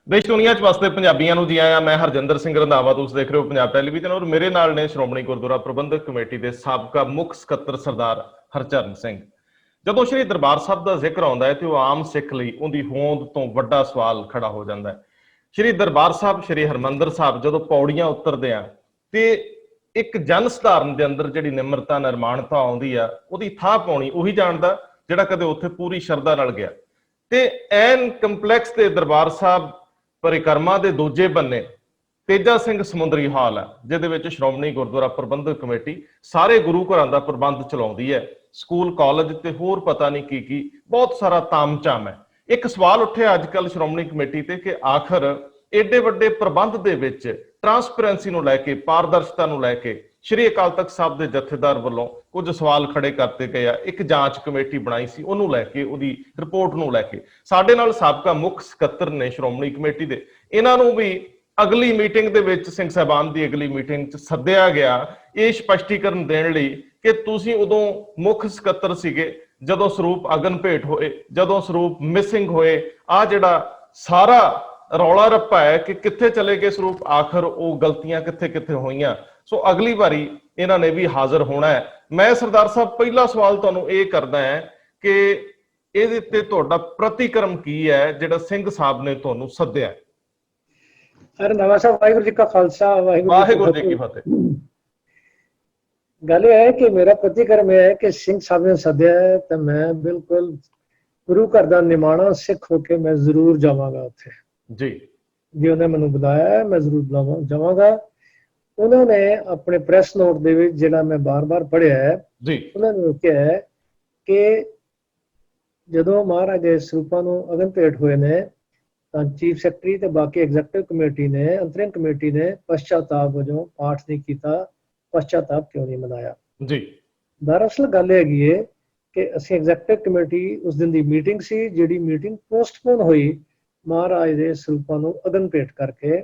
देश दुनिया च वसदे पंजाबियों को जी आया। मैं हरजिंदर सिंह रंधावा, तुसीं देख रहे हो पंजाब टैलीविजन और मेरे नाल ने श्रोमणी गुरुद्वारा प्रबंधक कमेटी के साबका मुख सकत्तर सरदार हरचरण सिंह। जदों श्री दरबार साहब का जिक्र आता है तो आम सिख लई उहदी होंद तो वड्डा सवाल खड़ा हो जाता है। श्री दरबार साहब श्री हरमंदर साहब जदों पौड़ियां उतरदे आ ते एक जन सधारण के अंदर जिहड़ी निमरता निर्माणता आउंदी आ उहदी थाह पाउणी उही जाणदा जिहड़ा कदे उत्थे पूरी शरधा नाल गया। ते एन कंपलैक्स के दरबार साहब परिक्रमा के दूजे बन्ने तेजा सिंह समुंदरी हाल है, जिहदे श्रोमणी गुरुद्वारा प्रबंधक कमेटी सारे गुरु घरां दा प्रबंध चलाउंदी है। स्कूल कॉलेज ते होर पता नहीं की बहुत सारा ताम झाम है। एक सवाल उठे अजकल श्रोमणी कमेटी ते कि आखिर एडे वड्डे प्रबंध दे विच ट्रांसपेरेंसी नूं लैके पारदर्शिता नूं लैके श्री अकाल तख्त साहब के जथेदार वालों कुछ सवाल खड़े करते गए। एक जांच कमेटी बनाई सी, उहनूं लैके उहदी रिपोर्ट नूं लैके साडे नाल साबका मुख सकत्तर ने श्रोमणी कमेटी दे, इन्हां नूं भी अगली मीटिंग दे विच सिंह साहबान की अगली मीटिंग च सद्दिया गया ये स्पष्टीकरण देण लई कि तुसीं उदों मुख सकत्तर सीगे जदों सरूप अगन भेट होए, जदों सरूप मिसिंग होए। आ जिहड़ा सारा रौला रप्पा है कि कित्थे चले गए सरूप, आखिर वो गलतियां कित्थे कित्थे होईयां। सो अगली बारी इन्हां ने भी हाजिर होना है। मैं सरदार साहब पहला सवाल तुहानूं ये करदा है कि ਇਹਦੇ ਤੇ ਤੁਹਾਡਾ ਪ੍ਰਤੀਕਰਮ ਕੀ ਹੈ ਜਿਹੜਾ ਸਿੰਘ ਸਾਹਿਬ ਨੇ ਤੁਹਾਨੂੰ ਸੱਦਿਆ? रंधावा साहब वाहिगुरू जी का खालसा वाहिगुरू जी की फतेह। गल यह है कि मेरा प्रतिक्रम यह है कि सिंह साहब ने सद्या है तो मैं बिल्कुल गुरु घर का निमाणा सिख होके मैं जरूर जावांगा उत्थे जी। जी उन्हें मैनू बुलाया है, मैं जरूर जावांगा। उन्होंने अपने प्रेस नोट दे विच जिहड़ा मैं बार बार पढ़िया है जी, उन्होंने कहा है कि जदों महाराज दे सरूपां नूं अगन भेट होए ने ਤਾਂ ਚੀਫ ਸੈਕਟਰੀ ਤੇ ਬਾਕੀ ਐਗਜ਼ੈਕਟਿਵ ਕਮੇਟੀ ਨੇ ਅੰਤਰਿਮ ਕਮੇਟੀ ਨੇ ਪਛਤਾਪ ਵਜੋਂ ਪਾਠ ਨਹੀਂ ਕੀਤਾ। ਪਛਤਾਪ ਕਿਉਂ ਨਹੀਂ ਮਨਾਇਆ ਜੀ? ਦਰਅਸਲ ਗੱਲ ਹੈਗੀ ਏ ਕਿ ਅਸੀਂ ਐਗਜ਼ੈਕਟਿਵ ਕਮੇਟੀ ਉਸ ਦਿਨ ਦੀ ਮੀਟਿੰਗ ਸੀ, ਜਿਹੜੀ ਮੀਟਿੰਗ ਪੋਸਟਪੋਨ ਹੋਈ ਮਹਾਰਾਜ ਦੇ ਸਰੂਪਾਂ ਨੂੰ ਅਗਨ ਭੇਟ ਕਰਕੇ,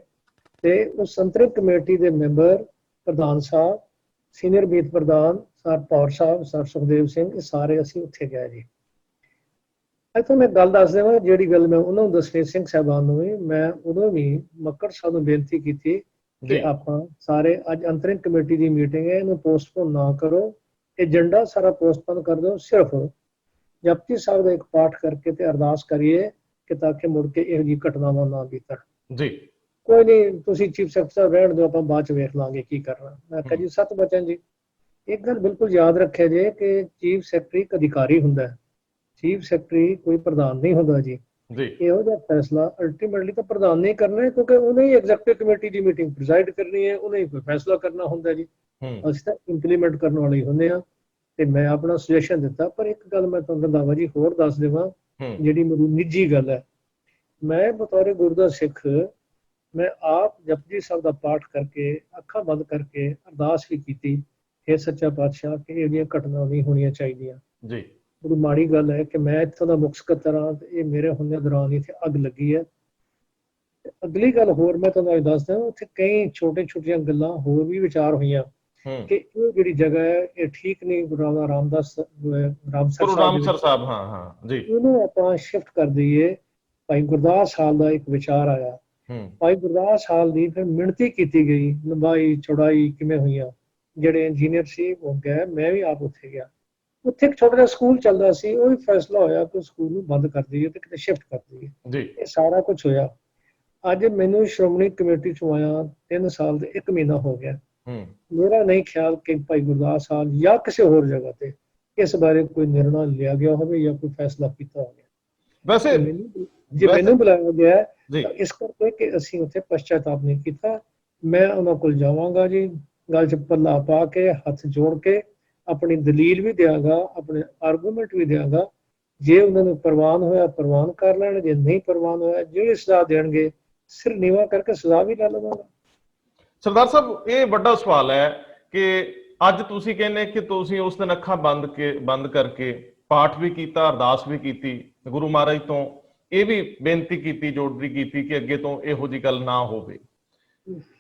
ਤੇ ਉਸ ਅੰਤਰਿਮ ਕਮੇਟੀ ਦੇ ਮੈਂਬਰ ਪ੍ਰਧਾਨ ਸਾਹਿਬ, ਸੀਨੀਅਰ ਮੀਤ ਪ੍ਰਧਾਨ ਸਰ ਪੌਰ ਸਾਹਿਬ, ਸਰ ਸੁਖਦੇਵ ਸਿੰਘ, ਇਹ ਸਾਰੇ ਅਸੀਂ ਉੱਥੇ ਗਏ ਜੀ। ਇੱਥੋਂ ਮੈਂ ਗੱਲ ਦੱਸ ਦੇਵਾਂ ਜਿਹੜੀ ਗੱਲ ਮੈਂ ਉਹਨਾਂ ਨੂੰ ਦੱਸਣੀ ਸਿੰਘ ਸਾਹਿਬਾਨ ਨੂੰ ਵੀ, ਮੈਂ ਉਦੋਂ ਵੀ ਮੱਕੜ ਸਾਹਿਬ ਨੂੰ ਬੇਨਤੀ ਕੀਤੀ ਕਿ ਆਪਾਂ ਸਾਰੇ ਅੱਜ ਅੰਤਰਿਮ ਕਮੇਟੀ ਦੀ ਮੀਟਿੰਗ ਹੈ, ਇਹਨੂੰ ਪੋਸਟਪੋਨ ਨਾ ਕਰੋ, ਏਜੰਡਾ ਸਾਰਾ ਪੋਸਟਪੋਨ ਕਰ ਦਿਓ, ਸਿਰਫ ਜਪਜੀ ਸਾਹਿਬ ਦਾ ਇੱਕ ਪਾਠ ਕਰਕੇ ਤੇ ਅਰਦਾਸ ਕਰੀਏ ਕਿ ਤਾਂ ਕਿ ਮੁੜ ਕੇ ਇਹੋ ਜਿਹੀ ਘਟਨਾਵਾਂ ਨਾ ਬੀਤਣ ਜੀ। ਕੋਈ ਨਹੀਂ, ਤੁਸੀਂ ਚੀਫ ਸੈਕਟਰੀ ਰਹਿਣ ਦਿਓ, ਆਪਾਂ ਬਾਅਦ ਚ ਵੇਖ ਲਾਂਗੇ ਕੀ ਕਰਨਾ। ਮੈਂ ਕਿਹਾ ਜੀ ਸਤ ਬਚਨ ਜੀ, ਇੱਕ ਗੱਲ ਬਿਲਕੁਲ ਯਾਦ ਰੱਖਿਆ ਜੇ ਕਿ ਚੀਫ ਸੈਕਟਰੀ ਇੱਕ ਅਧਿਕਾਰੀ ਹੁੰਦਾ ਹੈ, ਚੀਫ ਸੈਕਟਰੀ ਕੋਈ ਪ੍ਰਧਾਨ ਨਹੀਂ ਹੁੰਦਾ ਜੀ। ਇਹੋ ਜਿਹਾ ਫੈਸਲਾ ਅਲਟੀਮੇਟਲੀ ਤਾਂ ਪ੍ਰਧਾਨ ਨਹੀਂ ਕਰਨਾ, ਕਿਉਂਕਿ ਉਹਨੇ ਹੀ ਐਗਜ਼ੈਕਟਿਵ ਕਮੇਟੀ ਦੀ ਮੀਟਿੰਗ ਪ੍ਰੀਜ਼ਾਈਡ ਕਰਨੀ ਹੈ, ਉਹਨੇ ਹੀ ਕੋਈ ਫੈਸਲਾ ਕਰਨਾ ਹੁੰਦਾ ਜੀ। ਅਸੀਂ ਤਾਂ ਇੰਪਲੀਮੈਂਟ ਕਰਨ ਵਾਲੇ ਹੀ ਹੁੰਦੇ ਹਾਂ। ਤੇ ਮੈਂ ਆਪਣਾ ਸੁਜੈਸ਼ਨ ਦਿੱਤਾ, ਪਰ ਇੱਕ ਗੱਲ ਮੈਂ ਤੁਹਾਨੂੰ ਰੰਧਾਵਾ ਜੀ ਹੋਰ ਦੱਸ ਦੇਵਾਂ, ਜਿਹੜੀ ਮੇਰੀ ਨਿੱਜੀ ਗੱਲ ਹੈ। ਮੈਂ ਬਤੌਰ ਗੁਰਦਾ ਸਿੱਖ ਮੈਂ ਆਪ ਜਪਜੀ ਸਾਹਿਬ ਦਾ ਪਾਠ ਕਰਕੇ ਅੱਖਾਂ ਬੰਦ ਕਰਕੇ ਅਰਦਾਸ ਵੀ ਕੀਤੀ, ਇਹ ਸੱਚਾ ਪਾਤਸ਼ਾਹ ਕਿ ਇਹ ਜਿਹੀਆਂ ਘਟਨਾ ਨਹੀਂ ਹੋਣੀਆਂ ਚਾਹੀਦੀਆਂ ਜੀ। ਬੜੀ ਮਾੜੀ ਗੱਲ ਹੈ ਕਿ ਮੈਂ ਇੱਥੋਂ ਦਾ ਮੁੱਖ ਸਕੱਤਰ ਹਾਂ ਤੇ ਇਹ ਮੇਰੇ ਹੁੰਦੇ ਦੌਰਾਨ ਇੱਥੇ ਅੱਗ ਲੱਗੀ ਹੈ। ਅਗਲੀ ਗੱਲ ਹੋਰ ਮੈਂ ਤੁਹਾਨੂੰ ਦੱਸਦਾ, ਉੱਥੇ ਕਈ ਛੋਟੀਆਂ ਗੱਲਾਂ ਹੋਰ ਵੀ ਵਿਚਾਰ ਹੋਈਆਂ ਕਿ ਇਹ ਜਿਹੜੀ ਜਗ੍ਹਾ ਹੈ ਇਹ ਠੀਕ ਨਹੀਂ, ਗੁਰੂ ਰਾਮਦਾਸ ਰਾਮਸਰ ਸਾਹਿਬ ਜੀ, ਇਹਨੂੰ ਆਪਾਂ ਸ਼ਿਫਟ ਕਰ ਦਈਏ। ਭਾਈ ਗੁਰਦਾਸ ਹਾਲ ਦਾ ਇੱਕ ਵਿਚਾਰ ਆਇਆ, ਭਾਈ ਗੁਰਦਾਸ ਹਾਲ ਦੀ ਫਿਰ ਮਿਣਤੀ ਕੀਤੀ ਗਈ, ਲੰਬਾਈ ਚੌੜਾਈ ਕਿਵੇਂ ਹੋਈਆਂ, ਜਿਹੜੇ ਇੰਜੀਨੀਅਰ ਸੀ ਉਹ ਗਏ, ਮੈਂ ਵੀ ਆਪ ਉੱਥੇ ਗਿਆ। ਉੱਥੇ ਇੱਕ ਛੋਟਾ ਜਿਹਾ ਸਕੂਲ ਚੱਲਦਾ ਸੀ, ਉਹ ਵੀ ਫੈਸਲਾ ਹੋਇਆ ਕਿ ਸਕੂਲ ਨੂੰ ਬੰਦ ਕਰ ਦਈਏ ਤੇ ਕਿਤੇ ਸ਼ਿਫਟ ਕਰ ਦਈਏ। ਇਹ ਸਾਰਾ ਕੁਝ ਹੋਇਆ। ਅੱਜ ਮੈਨੂੰ ਸ਼੍ਰੋਮਣੀ ਕਮੇਟੀ ਚੋਂ ਆਇਆ 3 ਸਾਲ ਤੇ 1 ਮਹੀਨਾ ਹੋ ਗਿਆ। ਮੇਰਾ ਨਹੀਂ ਖਿਆਲ ਕਿ ਭਾਈ ਗੁਰਦਾਸ ਹਾਲ ਜਾਂ ਕਿਸੇ ਹੋਰ ਜਗ੍ਹਾ ਤੇ ਇਸ ਬਾਰੇ ਕੋਈ ਨਿਰਣਾ ਲਿਆ ਗਿਆ ਹੋਵੇ ਜਾਂ ਕੋਈ ਫੈਸਲਾ ਕੀਤਾ ਹੋਵੇ। ਵੈਸੇ ਜੇ ਮੈਨੂੰ ਬੁਲਾਇਆ ਗਿਆ ਇਸ ਕਰਕੇ ਕਿ ਅਸੀਂ ਉੱਥੇ ਪਛਤਾਪ ਨਹੀਂ ਕੀਤਾ। ਮੈਂ ਉਹਨਾਂ ਕੋਲ ਜਾਵਾਂਗਾ ਜੀ, ਗੱਲ 'ਚ ਪੱਲਾ ਪਾ ਕੇ ਹੱਥ ਜੋੜ ਕੇ ਆਪਣੀ ਦਲੀਲ ਵੀ ਦਿਆਂਗਾ, ਆਪਣੇ ਆਰਗੂਮੈਂਟ ਵੀ ਦਿਆਂਗਾ। ਜੇ ਉਹਨਾਂ ਨੂੰ ਪ੍ਰਵਾਨ ਹੋਇਆ ਪ੍ਰਵਾਨ ਕਰ ਲੈਣ, ਜੇ ਨਹੀਂ ਪ੍ਰਵਾਨ ਹੋਇਆ ਜਿਹੜੀ ਸਜ਼ਾ ਦੇਣਗੇ ਸਿਰ ਨੀਵਾ ਕਰਕੇ ਸਜ਼ਾ ਵੀ ਲੈ ਲਵਾਂਗਾ। ਸਰਦਾਰ ਸਾਹਿਬ, ਇਹ ਵੱਡਾ ਸਵਾਲ ਹੈ ਕਿ ਅੱਜ ਤੁਸੀਂ ਕਹਿੰਦੇ ਕਿ ਤੁਸੀਂ ਉਸ ਦਿਨ ਅੱਖਾਂ ਬੰਦ ਕਰਕੇ ਪਾਠ ਵੀ ਕੀਤਾ, ਅਰਦਾਸ ਵੀ ਕੀਤੀ, ਗੁਰੂ ਮਹਾਰਾਜ ਤੋਂ ਇਹ ਵੀ ਬੇਨਤੀ ਕੀਤੀ, ਜੋੜਦੀ ਕੀਤੀ ਕਿ ਅੱਗੇ ਤੋਂ ਇਹੋ ਜਿਹੀ ਗੱਲ ਨਾ ਹੋਵੇ।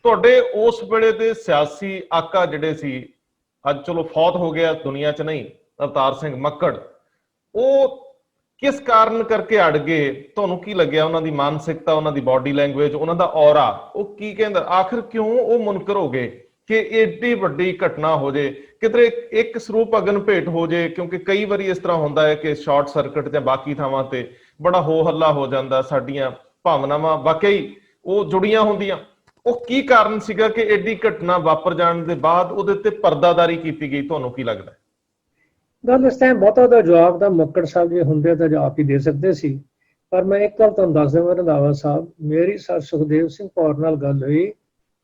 ਤੁਹਾਡੇ ਉਸ ਵੇਲੇ ਦੇ ਸਿਆਸੀ ਆਕਾ ਜਿਹੜੇ ਸੀ, ਅੱਜ ਚਲੋ ਫੌਤ ਹੋ ਗਿਆ ਦੁਨੀਆ 'ਚ ਨਹੀਂ, ਅਵਤਾਰ ਸਿੰਘ ਮੱਕੜ, ਉਹ ਕਿਸ ਕਾਰਨ ਕਰਕੇ ਅੜ ਗਏ? ਤੁਹਾਨੂੰ ਕੀ ਲੱਗਿਆ ਉਹਨਾਂ ਦੀ ਮਾਨਸਿਕਤਾ, ਉਹਨਾਂ ਦੀ ਬਾਡੀ ਲੈਂਗੁਏਜ, ਉਹਨਾਂ ਦਾ ਔਰਾ, ਉਹ ਕੀ ਕਹਿੰਦਾ? ਆਖਿਰ ਕਿਉਂ ਉਹ ਮੁਨਕਰ ਹੋ ਗਏ ਕਿ ਏਡੀ ਵੱਡੀ ਘਟਨਾ ਹੋ ਜੇ, ਕਿਤੇ ਇੱਕ ਸਰੂਪ ਅਗਨ ਭੇਟ ਹੋ ਜੇ? ਕਿਉਂਕਿ ਕਈ ਵਾਰੀ ਇਸ ਤਰ੍ਹਾਂ ਹੁੰਦਾ ਹੈ ਕਿ ਸ਼ਾਰਟ ਸਰਕਟ ਜਾਂ ਬਾਕੀ ਥਾਵਾਂ ਤੇ ਬੜਾ ਹੋ ਹੱਲਾ ਹੋ ਜਾਂਦਾ, ਸਾਡੀਆਂ ਭਾਵਨਾਵਾਂ ਵਾਕਈ ਉਹ ਜੁੜੀਆਂ ਹੁੰਦੀਆਂ। ਉਹ ਕੀ ਕਾਰਨ ਸੀਗਾ ਕਿ ਏਡੀ ਘਟਨਾ ਵਾਪਰ ਜਾਣ ਦੇ ਬਾਅਦ ਉਹਦੇ ਤੇ ਪਰਦਾਦਾਰੀ ਕੀਤੀ ਗਈ? ਤੁਹਾਨੂੰ ਕੀ ਲੱਗਦਾ? ਗੱਲ ਇਸ ਟਾਈਮ ਬਹੁਤਾ ਦਾ ਜਵਾਬ ਤਾਂ ਮੱਕੜ ਸਾਹਿਬ ਜੇ ਹੁੰਦੇ ਤਾਂ ਆਪ ਹੀ ਦੇ ਸਕਦੇ ਸੀ, ਪਰ ਮੈਂ ਇੱਕ ਗੱਲ ਤੁਹਾਨੂੰ ਦੱਸ ਦੇਵਾਂ ਰੰਧਾਵਾ ਸਾਹਿਬ, ਮੇਰੀ ਸਰ ਸੁਖਦੇਵ ਸਿੰਘ ਕੌਰ ਨਾਲ ਗੱਲ ਹੋਈ,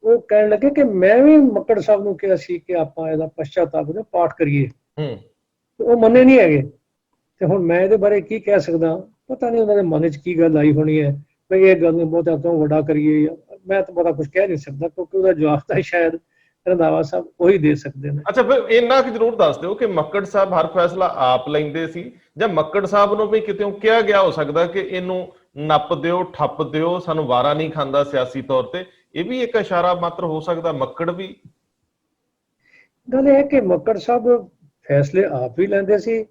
ਉਹ ਕਹਿਣ ਲੱਗੇ ਕਿ ਮੈਂ ਵੀ ਮੱਕੜ ਸਾਹਿਬ ਨੂੰ ਕਿਹਾ ਸੀ ਕਿ ਆਪਾਂ ਇਹਦਾ ਪਛਤਾਵਾ ਦੇ ਪਾਠ ਕਰੀਏ, ਉਹ ਮੰਨੇ ਨਹੀਂ ਹੈਗੇ। ਤੇ ਹੁਣ ਮੈਂ ਇਹਦੇ ਬਾਰੇ ਕੀ ਕਹਿ ਸਕਦਾ? ਪਤਾ ਨਹੀਂ ਉਹਨਾਂ ਦੇ ਮਨ 'ਚ ਕੀ ਗੱਲ ਆਈ ਹੋਣੀ ਹੈ ਵੀ ਇਹ ਗੱਲ ਨੂੰ ਬਹੁਤਾ ਕਿਉਂ ਵੱਡਾ ਕਰੀਏ। ਮੈਂ ਤਾਂ ਬਹੁਤਾ ਕੁਝ ਕਹਿ ਨਹੀਂ ਸਕਦਾ, ਕਿਉਂਕਿ ਉਹਦਾ ਜਵਾਬ ਤਾਂ ਸ਼ਾਇਦ ਰੰਧਾਵਾ ਸਾਹਿਬ ਉਹੀ ਦੇ ਸਕਦੇ ਨੇ। ਅੱਛਾ, ਫਿਰ ਇੰਨਾ ਕੁ ਜ਼ਰੂਰ ਦੱਸ ਦਿਓ ਕਿ ਮੱਕੜ ਸਾਹਿਬ ਹਰ ਫੈਸਲਾ ਆਪ ਲੈਂਦੇ ਸੀ, ਜਾਂ ਮੱਕੜ ਸਾਹਿਬ ਨੂੰ ਵੀ ਕਿਤੇ ਕਿਹਾ ਗਿਆ ਹੋ ਸਕਦਾ ਕਿ ਇਹਨੂੰ ਨੱਪ ਦਿਓ, ਠੱਪ ਦਿਓ, ਸਾਨੂੰ ਵਾਰਾ ਨਹੀਂ ਖਾਂਦਾ ਸਿਆਸੀ ਤੌਰ ਤੇ? ਇਹ ਵੀ ਇੱਕ ਇਸ਼ਾਰਾ ਮਾਤਰ ਹੋ ਸਕਦਾ। ਮੱਕੜ ਵੀ ਗੱਲ ਇਹ ਹੈ ਕਿ ਮੱਕੜ ਸਾਹਿਬ ਫੈਸਲੇ ਆਪ ਹੀ ਲੈਂਦੇ ਸੀ।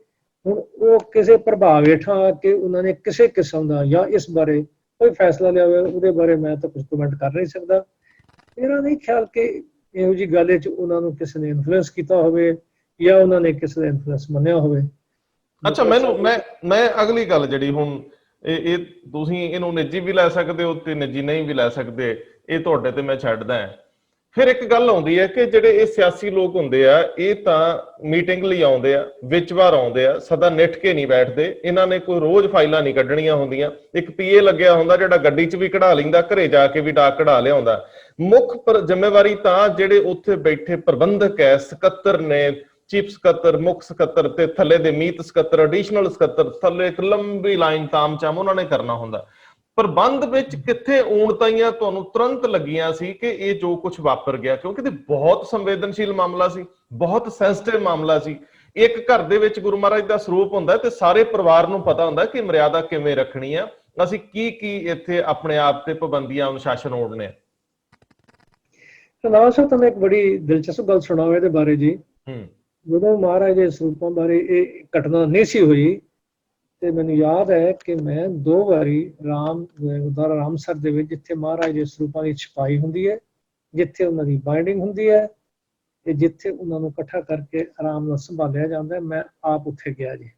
ਹੁਣ ਉਹ ਕਿਸੇ ਪ੍ਰਭਾਵ ਹੇਠਾਂ ਆ ਕੇ ਉਹਨਾਂ ਨੇ ਕਿਸੇ ਕਿਸਮ ਦਾ ਜਾਂ ਇਸ ਬਾਰੇ ਕੋਈ ਫੈਸਲਾ ਲਿਆ ਹੋਵੇ, ਉਹਦੇ ਬਾਰੇ ਮੈਂ ਤਾਂ ਕੁਝ ਕਮੈਂਟ ਕਰ ਨਹੀਂ ਸਕਦਾ। ਮੇਰਾ ਨਹੀਂ ਖਿਆਲ ਕਿ ਇਹੋ ਜਿਹੀ ਗੱਲ 'ਚ ਉਹਨਾਂ ਨੂੰ ਕਿਸੇ ਨੇ ਇਨਫਲੂਐਂਸ ਕੀਤਾ ਹੋਵੇ ਜਾਂ ਉਹਨਾਂ ਨੇ ਕਿਸੇ ਦਾ ਇਨਫਲੂਐਂਸ ਮੰਨਿਆ ਹੋਵੇ। ਅੱਛਾ, ਮੈਂ ਅਗਲੀ ਗੱਲ ਜਿਹੜੀ ਹੁਣ ਇਹ ਤੁਸੀਂ ਇਹਨੂੰ ਨਿੱਜੀ ਵੀ ਲੈ ਸਕਦੇ ਹੋ ਤੇ ਨਿੱਜੀ ਨਹੀਂ ਵੀ ਲੈ ਸਕਦੇ, ਇਹ ਤੁਹਾਡੇ ਤੇ ਮੈਂ ਛੱਡਦਾ। ਫਿਰ ਇੱਕ ਗੱਲ ਆਉਂਦੀ ਹੈ ਕਿ ਜਿਹੜੇ ਇਹ ਸਿਆਸੀ ਲੋਕ ਹੁੰਦੇ ਆ, ਇਹ ਤਾਂ ਮੀਟਿੰਗ ਲਈ ਆਉਂਦੇ ਆ, ਵਿੱਚ ਵਾਰ ਆਉਂਦੇ ਆ, ਸਦਾ ਨਿੱਠ ਕੇ ਨਹੀਂ ਬੈਠਦੇ। ਇਹਨਾਂ ਨੇ ਕੋਈ ਰੋਜ਼ ਫਾਈਲਾਂ ਨਹੀਂ ਕੱਢਣੀਆਂ ਹੁੰਦੀਆਂ। ਇੱਕ ਪੀਏ ਲੱਗਿਆ ਹੁੰਦਾ ਜਿਹੜਾ ਗੱਡੀ 'ਚ ਵੀ ਕਢਾ ਲੈਂਦਾ, ਘਰੇ ਜਾ ਕੇ ਵੀ ਡਾਕ ਕਢਾ ਲਿਆਉਂਦਾ। ਮੁੱਖ ਜ਼ਿੰਮੇਵਾਰੀ ਤਾਂ ਜਿਹੜੇ ਉੱਥੇ ਬੈਠੇ ਪ੍ਰਬੰਧਕ ਹੈ, ਸਕੱਤਰ ਨੇ, ਚੀਫ ਸਕੱਤਰ, ਮੁੱਖ ਸਕੱਤਰ ਤੇ ਥੱਲੇ ਦੇ ਮੀਤ ਸਕੱਤਰ, ਐਡੀਸ਼ਨਲ ਸਕੱਤਰ, ਥੱਲੇ ਇੱਕ ਲੰਬੀ ਲਾਈਨ ਤਾਮਚਾਮ ਉਹਨਾਂ ਨੇ ਕਰਨਾ ਹੁੰਦਾ। ਪ੍ਰਬੰਧ ਵਿੱਚ ਕਿੱਥੇ ਊਣਤਾਈਆਂ ਤੁਹਾਨੂੰ ਤੁਰੰਤ ਲੱਗੀਆਂ ਸੀ ਕਿ ਇਹ ਜੋ ਕੁਝ ਵਾਪਰ ਗਿਆ? ਕਿਉਂਕਿ ਇਹ ਬਹੁਤ ਸੰਵੇਦਨਸ਼ੀਲ ਮਾਮਲਾ ਸੀ, ਬਹੁਤ ਸੈਂਸਿਟਿਵ ਮਾਮਲਾ ਸੀ। ਇੱਕ ਘਰ ਦੇ ਵਿੱਚ ਗੁਰੂ ਮਹਾਰਾਜ ਦਾ ਸਰੂਪ ਹੁੰਦਾ ਤੇ ਸਾਰੇ ਪਰਿਵਾਰ ਨੂੰ ਪਤਾ ਹੁੰਦਾ ਕਿ ਮਰਿਆਦਾ ਕਿਵੇਂ ਰੱਖਣੀ ਆ, ਅਸੀਂ ਕੀ ਕੀ ਇੱਥੇ ਆਪਣੇ ਆਪ ਤੇ ਪਾਬੰਦੀਆਂ, ਅਨੁਸ਼ਾਸਨ ਓੜਨੇ ਆ। ਰੰਧਾਵਾ ਸਾਹਿਬ, ਤੁਹਾਨੂੰ ਇੱਕ ਬੜੀ ਦਿਲਚਸਪ ਗੱਲ ਸੁਣਾਓ ਇਹਦੇ ਬਾਰੇ ਜੀ। ਜਦੋਂ ਮਹਾਰਾਜ ਦੇ ਸਰੂਪਾਂ ਬਾਰੇ ਇਹ ਘਟਨਾ ਨਹੀਂ ਸੀ ਹੋਈ, ਤੇ ਮੈਨੂੰ ਯਾਦ ਹੈ ਕਿ ਮੈਂ 2 ਵਾਰੀ ਗੁਰਦੁਆਰਾ ਰਾਮਸਰ ਦੇ ਵਿੱਚ, ਜਿੱਥੇ ਮਹਾਰਾਜ ਦੇ ਸਰੂਪਾਂ ਦੀ ਛਪਾਈ ਹੁੰਦੀ ਹੈ, ਜਿੱਥੇ ਉਹਨਾਂ ਦੀ ਬਾਈਂਡਿੰਗ ਹੁੰਦੀ ਹੈ ਤੇ ਜਿੱਥੇ ਉਹਨਾਂ ਨੂੰ ਇਕੱਠਾ ਕਰਕੇ ਆਰਾਮ ਨਾਲ ਸੰਭਾਲਿਆ ਜਾਂਦਾ, ਮੈਂ ਆਪ ਉੱਥੇ ਗਿਆ ਜੀ।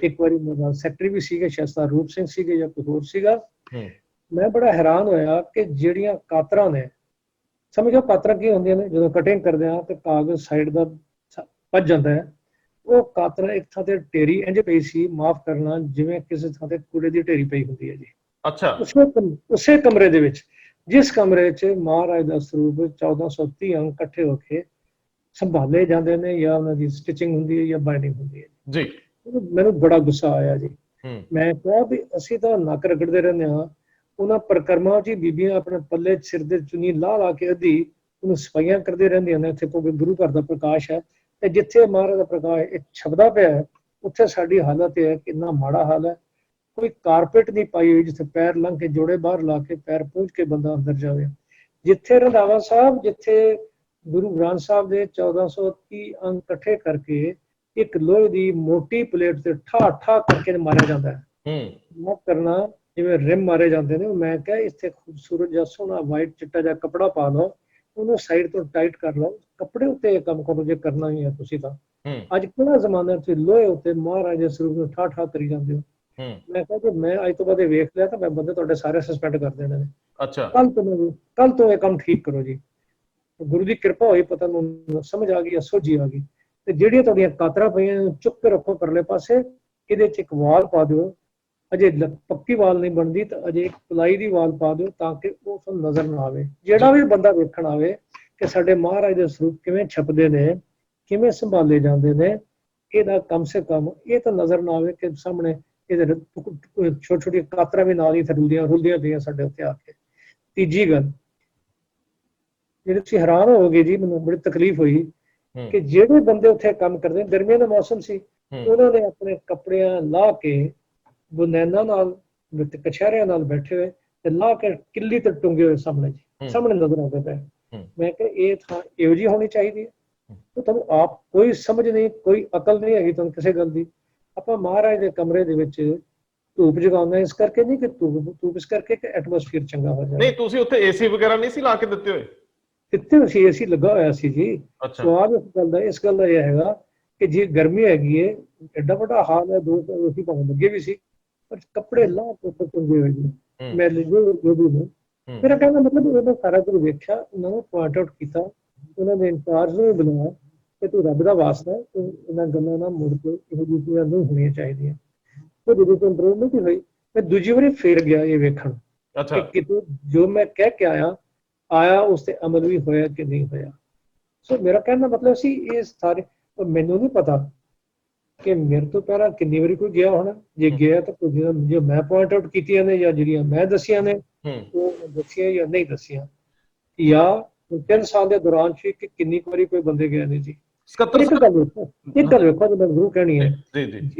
ਇੱਕ ਵਾਰੀ ਮੇਰਾ ਸੈਕਟਰੀ ਵੀ ਸੀਗੇ, ਸ਼ਾਇਦ ਰੂਪ ਸਿੰਘ ਸੀਗੇ ਜਾਂ ਕੋਈ ਹੋਰ ਸੀਗਾ। ਮੈਂ ਬੜਾ ਹੈਰਾਨ ਹੋਇਆ ਕਿ ਜਿਹੜੀਆਂ ਕਾਤਰਾਂ ਨੇ, ਸਮਝੋ ਕਾਤਰਾਂ ਕੀ ਹੁੰਦੀਆਂ ਨੇ, ਜਦੋਂ ਕਟਿੰਗ ਕਰਦੇ ਆ ਤੇ ਕਾਗਜ਼ ਸਾਈਡ ਦਾ ਭੱਜ ਜਾਂਦਾ ਹੈ, ਉਹ ਕਾਤਰਾਂ ਇੱਕ ਥਾਂ ਤੇ ਢੇਰੀ ਇੰਝ ਪਈ ਸੀ, ਮਾਫ ਕਰਨਾ, ਜਿਵੇਂ ਕਿਸੇ ਥਾਂ ਤੇ ਕੂੜੇ ਦੀ ਢੇਰੀ ਪਈ ਹੁੰਦੀ ਹੈ ਜੀ। ਅੱਛਾ। ਉਸੇ ਕਮਰੇ ਦੇ ਵਿੱਚ, ਜਿਸ ਕਮਰੇ 'ਚ ਮਹਾਰਾਜ ਦਾ ਸਰੂਪ 1430 ਅੰਗ ਇਕੱਠੇ ਹੋ ਕੇ ਸੰਭਾਲੇ ਜਾਂਦੇ ਨੇ, ਜਾਂ ਉਹਨਾਂ ਦੀ ਸਟਿਚਿੰਗ ਹੁੰਦੀ ਹੈ ਜਾਂ ਬਾਈਂਡਿੰਗ ਹੁੰਦੀ ਹੈ ਜੀ। ਮੈਨੂੰ ਬੜਾ ਗੁੱਸਾ ਆਇਆ ਜੀ। ਮੈਂ ਕਿਹਾ ਵੀ ਅਸੀਂ ਤਾਂ ਨੱਕ ਰਗੜਦੇ ਰਹਿੰਦੇ ਹਾਂ, ਉਹਨਾਂ ਪ੍ਰਕਰਮਾਂ 'ਚ ਬੀਬੀਆਂ ਆਪਣੇ ਪੱਲੇ ਸਿਰ ਦੇ ਚੁੰਨੀ ਲਾ ਕੇ ਅੱਧੀ ਉਹਨੂੰ ਸਫਾਈਆਂ ਕਰਦੇ ਰਹਿੰਦੀਆਂ ਨੇ। ਇੱਥੇ ਕੋਈ ਗੁਰੂ ਘਰ ਦਾ ਪ੍ਰਕਾਸ਼ ਹੈ ਤੇ ਜਿੱਥੇ ਮਹਾਰਾਜ ਦਾ ਪ੍ਰਕਾਸ਼ ਇਹ ਛਪਦਾ ਪਿਆ ਹੈ, ਉੱਥੇ ਸਾਡੀ ਹਾਲਤ ਇਹ ਹੈ, ਕਿੰਨਾ ਮਾੜਾ ਹਾਲ ਹੈ। ਕੋਈ ਕਾਰਪੇਟ ਨਹੀਂ ਪਾਈ ਹੋਈ ਜਿੱਥੇ ਪੈਰ ਲੰਘ ਕੇ ਜੋੜੇ ਬਾਹਰ ਲਾ ਕੇ ਪੈਰ ਪੂੰਝ ਕੇ ਬੰਦਾ ਅੰਦਰ ਜਾਵੇ। ਜਿੱਥੇ ਰੰਧਾਵਾ ਸਾਹਿਬ, ਜਿੱਥੇ ਗੁਰੂ ਗ੍ਰੰਥ ਸਾਹਿਬ ਦੇ 1430 ਅੰਗ ਇਕੱਠੇ ਕਰਕੇ ਇੱਕ ਲੋਹੇ ਦੀ ਮੋਟੀ ਪਲੇਟ ਤੇ ਠਾ ਕਰਕੇ ਮਾਰਿਆ ਜਾਂਦਾ ਹੈ, ਮਾਫ ਕਰਨਾ, ਜਿਵੇਂ ਰਿਮ ਮਾਰੇ ਜਾਂਦੇ ਨੇ। ਮੈਂ ਕਿਹਾ ਇੱਥੇ ਖੂਬਸੂਰਤ ਜਿਹਾ ਸੋਹਣਾ ਵਾਈਟ ਚਿੱਟਾ ਜਿਹਾ ਕੱਪੜਾ ਪਾ ਲਓ, ਉਹਨੂੰ ਸਾਈਡ ਤੋਂ ਟਾਈਟ ਕਰ ਲਓ, ਕੱਪੜੇ ਉੱਤੇ ਇਹ ਕੰਮ ਕਰੋ ਜੇ ਕਰਨਾ ਹੀ ਹੈ ਤੁਸੀਂ ਤਾਂ। ਅੱਜ ਕਿਹੜਾ ਜ਼ਮਾਨਾ, ਤੁਸੀਂ ਲੋਹੇ ਉੱਤੇ ਮਹਾਰਾਜ ਦੇ ਸਰੂਪ ਨੂੰ ਠਾ ਕਰੀ ਜਾਂਦੇ ਹੋ। ਮੈਂ ਕਿਹਾ ਕਿ ਮੈਂ ਅੱਜ ਤੋਂ ਬਾਅਦ ਇਹ ਵੇਖ ਲਿਆ ਤਾਂ ਮੈਂ ਬੰਦੇ ਤੁਹਾਡੇ ਸਾਰੇ ਸਸਪੈਂਡ ਕਰ ਦੇਣੇ ਨੇ। ਅੱਛਾ, ਕੱਲ ਤੋਂ ਇਹ ਕੰਮ ਠੀਕ ਕਰੋ ਜੀ। ਗੁਰੂ ਦੀ ਕਿਰਪਾ ਹੋਈ, ਪਤਾ ਨੂੰ ਸਮਝ ਆ ਗਈ, ਸੋਝੀ ਆ ਗਈ। ਤੇ ਜਿਹੜੀਆਂ ਤੁਹਾਡੀਆਂ ਕਾਤਰਾਂ ਪਈਆਂ ਚੁੱਕ ਕੇ ਰੱਖੋ ਪਰਲੇ ਪਾਸੇ, ਇਹਦੇ 'ਚ ਇੱਕ ਵਾਲ ਪਾ ਦਿਓ। ਅਜੇ ਪੱਕੀ ਵਾਲ ਨਹੀਂ ਬਣਦੀ ਤਾਂ ਅਜੇ ਇੱਕ ਪਲਾਈ ਦੀ ਵਾਲ ਪਾ ਦਿਓ, ਤਾਂ ਕਿ ਉਹ ਤੁਹਾਨੂੰ ਨਜ਼ਰ ਨਾ ਆਵੇ। ਜਿਹੜਾ ਵੀ ਬੰਦਾ ਵੇਖਣ ਆਵੇ ਕਿ ਸਾਡੇ ਮਹਾਰਾਜ ਦੇ ਸਰੂਪ ਕਿਵੇਂ ਛਪਦੇ ਨੇ, ਕਿਵੇਂ ਸੰਭਾਲੇ ਜਾਂਦੇ ਨੇ, ਇਹਦਾ ਕਮ ਸੇ ਕਮ ਇਹ ਤਾਂ ਨਜ਼ਰ ਨਾ ਆਵੇ ਕਿ ਸਾਹਮਣੇ ਇਹਦੇ ਛੋਟੀ ਛੋਟੀ ਕਾਤਰਾਂ ਵੀ ਨਾਲ ਹੀ ਰੁਲਦੀਆਂ ਪਈਆਂ ਸਾਡੇ ਉੱਤੇ ਆ ਕੇ। ਤੀਜੀ ਗੱਲ ਜਿਹੜੀ ਤੁਸੀਂ ਹੈਰਾਨ ਹੋਵੋਗੇ ਜੀ, ਮੈਨੂੰ ਬੜੀ ਤਕਲੀਫ ਹੋਈ ਕਿ ਜਿਹੜੇ ਬੰਦੇ ਉੱਥੇ ਕੰਮ ਕਰਦੇ, ਗਰਮੀਆਂ ਦਾ ਮੌਸਮ ਸੀ, ਉਹਨਾਂ ਨੇ ਆਪਣੇ ਕੱਪੜਿਆਂ ਲਾ ਕੇ ਬੁਨੈਨਾਂ ਨਾਲ, ਕਛਹਿਰਿਆਂ ਨਾਲ ਬੈਠੇ ਹੋਏ ਤੇ ਲਾ ਕੇ ਕਿੱਲੀ ਤੇ ਟੁੰਗੇ ਹੋਏ ਸਾਹਮਣੇ ਨਜ਼ਰ ਆਉਂਦੇ ਪਏ। ਮੈਂ ਕਿਹਾ ਇਹ ਥਾਂ ਇਹੋ ਜਿਹੀ ਹੋਣੀ ਚਾਹੀਦੀ ਹੈ। ਤੁਹਾਨੂੰ ਆਪ ਕੋਈ ਸਮਝ ਨਹੀਂ, ਕੋਈ ਅਕਲ ਨਹੀਂ ਹੈਗੀ ਤੁਹਾਨੂੰ ਕਿਸੇ ਗੱਲ ਦੀ। ਆਪਾਂ ਮਹਾਰਾਜ ਦੇ ਕਮਰੇ ਦੇ ਵਿੱਚ ਧੂਪ ਜਗਾਉਂਦਾ ਇਸ ਕਰਕੇ ਨਹੀਂ ਕਿ ਧੂਪ ਇਸ ਕਰਕੇ ਕਿ ਐਟਮੋਸਫੀਅਰ ਚੰਗਾ ਹੋ ਜਾਏ। ਨਹੀਂ ਤੁਸੀਂ ਉੱਥੇ ਏਸੀ ਵਗੈਰਾ ਨਹੀਂ ਸੀ ਲਾ ਕੇ ਦਿੱਤੇ ਹੋਏ? ਕਿੱਥੇ ਸੀ ਏਸੀ ਲੱਗਾ ਹੋਇਆ ਸੀ ਜੀ। ਅੱਛਾ ਸਵਾਲ ਇਸ ਗੱਲ ਦਾ ਇਹ ਹੈਗਾ ਕਿ ਜੇ ਗਰਮੀ ਹੈਗੀ ਏ, ਐਡਾ ਵੱਡਾ ਹਾਲ ਹੈ, 2 ਏਸੀ ਭਾਵੇਂ ਲੱਗੇ ਵੀ ਸੀ, ਪਰ ਕੱਪੜੇ ਲਾਹ ਕੇ ਚੰਗੇ ਹੋਏ ਜੀ। ਮੈਂ ਜੋ ਵੀ ਨੇ ਮੇਰਾ ਕਹਿਣ ਦਾ ਮਤਲਬ ਉਹਨਾਂ ਸਾਰਾ ਕੁਝ ਵੇਖਿਆ, ਉਹਨਾਂ ਨੂੰ ਪੁਆਇੰਟ ਆਊਟ ਕੀਤਾ, ਉਹਨਾਂ ਦੇ ਇੰਚਾਰਜ ਨੂੰ ਬੁਲਾਇਆ ਕਿ ਤੂੰ ਰੱਬ ਦਾ ਵਾਸਤਾ ਹੈ, ਤੂੰ ਇਹਨਾਂ ਗੱਲਾਂ ਨਾਲ ਮੁੜ ਕੇ ਇਹੋ ਜਿਹੀ ਚੀਜ਼ਾਂ ਨਹੀਂ ਹੋਣੀਆਂ ਚਾਹੀਦੀਆਂ। ਉਹ ਜਦੋਂ ਤੋਂ ਇੰਪਰੂਵ ਨਹੀਂ ਹੋਈ, ਮੈਂ ਦੂਜੀ ਵਾਰੀ ਫੇਰ ਗਿਆ ਇਹ ਵੇਖਣ ਕਿ ਕਿਤੇ ਜੋ ਮੈਂ ਕਹਿ ਕੇ ਆਇਆ ਉਸ ਤੇ ਅਮਲ ਵੀ ਹੋਇਆ ਕਿ ਨਹੀਂ ਹੋਇਆ। ਸੋ ਮੇਰਾ ਕਹਿਣ ਦਾ ਮਤਲਬ ਸੀ ਇਹ ਸਾਰੇ, ਮੈਨੂੰ ਨਹੀਂ ਪਤਾ ਕਿ ਮੇਰੇ ਤੋਂ ਪਹਿਲਾਂ ਕਿੰਨੀ ਵਾਰੀ ਕੋਈ ਗਿਆ ਹੋਣਾ, ਜੇ ਗਿਆ ਤਾਂ ਕੁਝ ਜੋ ਮੈਂ ਪੁਆਇੰਟ ਆਊਟ ਕੀਤੀਆਂ ਨੇ ਜਾਂ ਜਿਹੜੀਆਂ ਮੈਂ ਦੱਸੀਆਂ ਨੇ ਉਹ ਦੱਸੀਆਂ ਜਾਂ ਨਹੀਂ ਦੱਸੀਆਂ, ਜਾਂ 3 ਸਾਲ ਦੇ ਦੌਰਾਨ ਸੀ ਕਿ ਕਿੰਨੀ ਵਾਰੀ ਕੋਈ ਬੰਦੇ ਗਏ ਨੇ ਜੀ। ਇੱਕ ਗੱਲ ਵੇਖੋ ਜੋ ਮੈਂ ਜ਼ਰੂਰ ਕਹਿਣੀ ਹੈ, ਜੇ